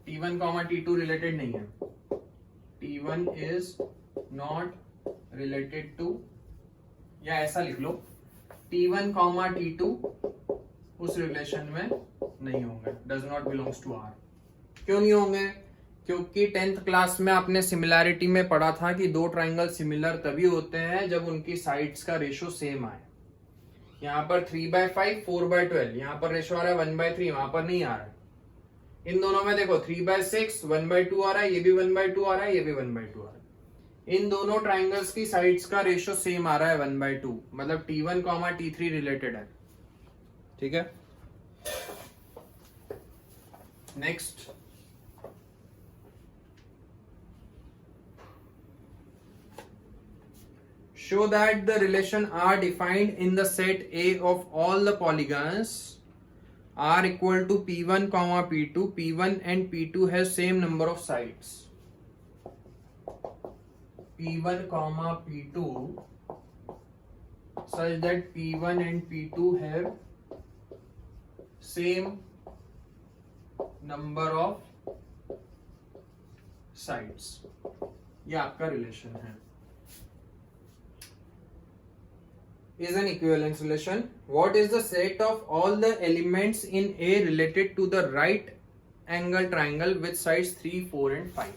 T1, T2 related नहीं है। T1 is not related to, या ऐसा लिख लो T1, T2 उस रिलेशन में नहीं होंगे, does not belongs to R। क्यों नहीं होंगे? क्योंकि 10th क्लास में आपने सिमिलैरिटी में पढ़ा था कि दो ट्राइंगल सिमिलर तभी होते हैं जब उनकी साइड्स का रेशो सेम आए। यहाँ पर 3/5, 4/12, यहाँ पर रेशो आ रहा है 1/3, वहां पर नहीं आ रहा है। इन दोनों में देखो 3/6, 1/2 आ रहा है, ये भी 1/2 आ रहा है, ये भी 1/2 आ रहा है। इन दोनों ट्राइंगल्स की साइड्स का रेशो सेम आ रहा है 1/2, मतलब T1, T3 रिलेटेड है। ठीक है, next. Show that the relation R defined in the set A of all the polygons are equal to P1, P2. P1 and P2 have same number of sides. P1, P2 such that P1 and P2 have same number of sides. ये आपका relation है। Is an equivalence relation. What is the set of all the elements in A related to the right angle triangle with sides 3, 4 and 5?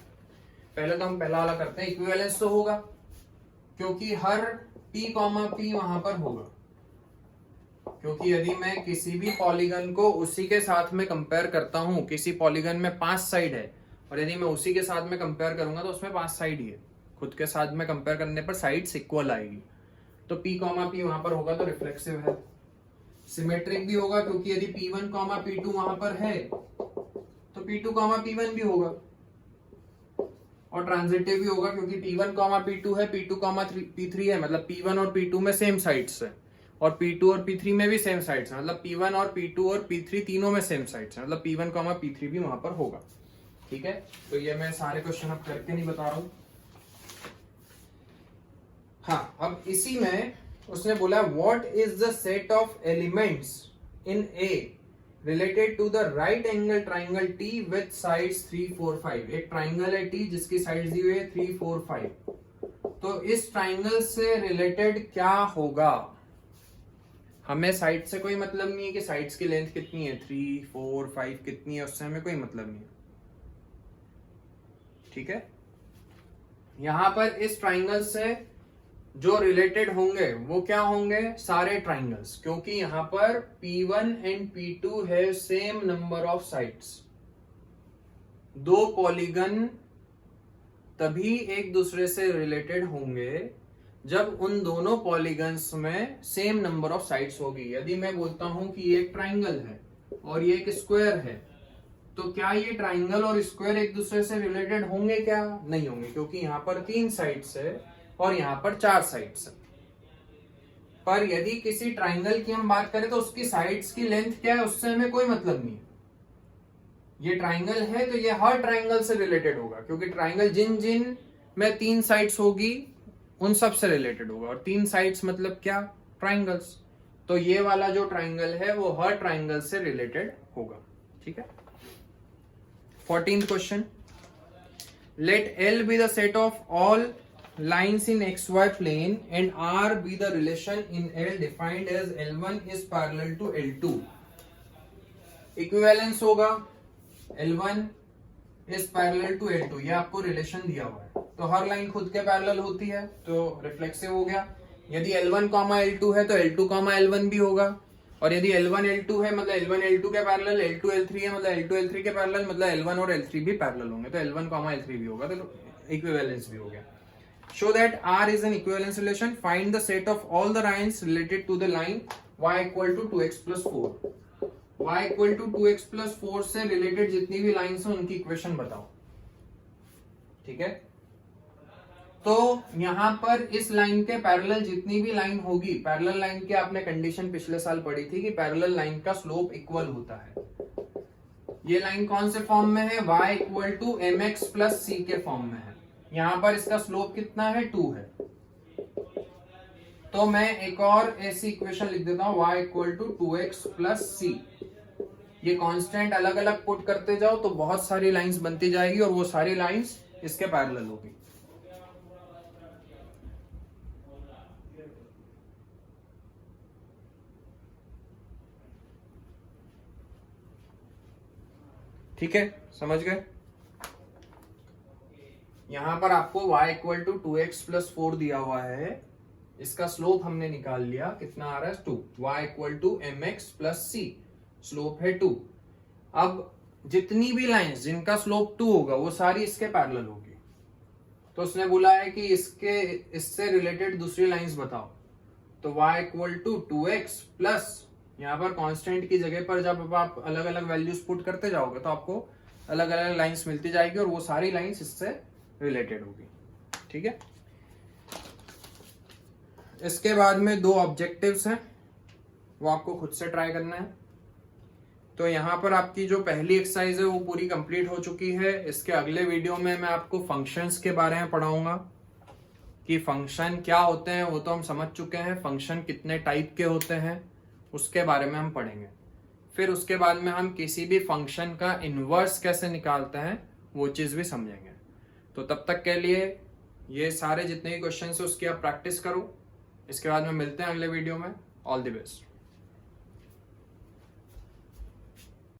पहले तो हम पहला वाला करते हैं। इक्विवेलेंस तो होगा क्योंकि हर P, P वहां पर होगा, क्योंकि यदि मैं किसी भी पॉलीगन को उसी के साथ में कंपेयर करता हूं, किसी पॉलीगन में 5 साइड है और यदि मैं उसी के साथ में कंपेयर करूंगा तो उसमें 5 साइड ही है। खुद के साथ में कंपेयर करने पर साइड्स इक्वल आएगी, तो P, P वहां पर होगा तो रिफ्लेक्सिव है। सिमेट्रिक भी होगा क्योंकि यदि P1, P2 वहां पर है तो P2, P1 भी होगा। और ट्रांजिटिव भी होगा क्योंकि P1, P2 है, P2, P3 है, मतलब P1 और P2 में सेम साइड्स है और P2 और P3 में भी सेम साइड्स है, मतलब P1 और P2 और P3 तीनों में सेम साइड्स है, मतलब P1, P3 भी वहां पर होगा। ठीक है, तो ये मैं सारे क्वेश्चन अब करके नहीं बता रहा हूं। हाँ, अब इसी में उसने बोला what is the set of elements in A related to the right angle triangle T with sides 3, 4, 5। एक ट्राइंगल है टी जिसकी साइड्स दी हुई है 3, 4, 5। तो इस ट्राइंगल से रिलेटेड क्या होगा? हमें साइड से कोई मतलब नहीं है कि साइड्स की लेंथ कितनी है, 3, 4, 5 कितनी है, उससे हमें कोई मतलब नहीं है। ठीक है, यहां पर इस ट्राइंगल से जो रिलेटेड होंगे वो क्या होंगे? सारे ट्राइंगल्स, क्योंकि यहां पर P1 एंड P2 है सेम नंबर ऑफ साइड्स। दो पॉलीगन तभी एक दूसरे से रिलेटेड होंगे जब उन दोनों पॉलीगन्स में सेम नंबर ऑफ साइड्स होगी। यदि मैं बोलता हूं कि ये एक ट्राइंगल है और ये एक स्क्वायर है, तो क्या ये ट्राइंगल और स्क्वायर एक दूसरे से रिलेटेड होंगे? क्या नहीं होंगे, क्योंकि यहां पर 3 साइड्स है और यहां पर 4 साइड्स है। पर यदि किसी ट्राइंगल की हम बात करें तो उसकी साइड्स की लेंथ क्या है, उससे हमें कोई मतलब नहीं है। ये ट्राइंगल है तो ये हर ट्राइंगल से रिलेटेड होगा, क्योंकि ट्राइंगल जिन जिन में 3 साइड्स होगी उन सब से रिलेटेड होगा। और 3 साइड्स मतलब क्या? ट्राइंगल्स। तो ये वाला जो ट्राइंगल है वो हर ट्राइंगल से रिलेटेड होगा। ठीक है। 14th question, let L be the set of all lines in XY plane and R be the relation in L defined as L1 is parallel to L2। Equivalence होगा L1 is parallel to L2, ये आपको relation दिया हुआ है। तो हर line खुद के parallel होती है तो रिफ्लेक्सिव हो गया। यदि L1, L2 है तो L2, L1 भी होगा। और यदि L1, L2 है मतलब L1, L2 के पैरेलल, L2, L3 है मतलब L2, L3 के पैरेलल, मतलब L1 और L3 भी पैरेलल होंगे, तो L1, L3 भी होगा, तो इक्विवेलेंस भी हो गया। Show that R is an equivalence relation. Find the set of all the lines related to the line y equal to 2x plus 4। y equal to 2x plus 4 से related जितनी भी lines हैं उनकी equation बताओ। ठीक है, तो यहां पर इस लाइन के पैरेलल जितनी भी लाइन होगी, पैरेलल लाइन की आपने कंडीशन पिछले साल पढ़ी थी कि पैरेलल लाइन का स्लोप इक्वल होता है। ये लाइन कौन से फॉर्म में है? y equal to mx plus c के फॉर्म में है। यहां पर इसका स्लोप कितना है? 2 है। तो मैं एक और ऐसी इक्वेशन लिख देता हूं, y equal to 2x plus c। ये कांस्टेंट अलग अलग पुट करते जाओ तो बहुत सारी लाइंस बनती जाएगी और वो सारी लाइंस इसके पैरेलल होगी। ठीक है, समझ गए? यहां पर आपको y equal to 2x plus 4 दिया हुआ है, इसका स्लोप हमने निकाल लिया, कितना आ रहा है? 2। y equal to mx plus c, slope है 2। अब जितनी भी लाइंस जिनका स्लोप 2 होगा वो सारी इसके पैरेलल होगी। तो उसने बोला है कि इससे रिलेटेड दूसरी लाइंस बताओ। तो y equal to 2x plus, यहाँ पर कांस्टेंट की जगह पर जब आप अलग अलग वैल्यूज पुट करते जाओगे तो आपको अलग अलग लाइंस मिलती जाएगी और वो सारी लाइंस इससे रिलेटेड होगी। ठीक है, इसके बाद में 2 ऑब्जेक्टिव्स हैं, वो आपको खुद से ट्राई करना है। तो यहां पर आपकी जो पहली एक्सरसाइज है वो पूरी कंप्लीट हो चुकी है। इसके अगले वीडियो में मैं आपको फंक्शंस के बारे में पढ़ाऊंगा कि फंक्शन क्या होते हैं, वो तो हम समझ चुके हैं। फंक्शन कितने टाइप के होते हैं उसके बारे में हम पढ़ेंगे। फिर उसके बाद में हम किसी भी फंक्शन का इनवर्स कैसे निकालते हैं वो चीज भी समझेंगे। तो तब तक के लिए ये सारे जितने भी क्वेश्चन है उसकी आप प्रैक्टिस करो। इसके बाद में मिलते हैं अगले वीडियो में। All the best.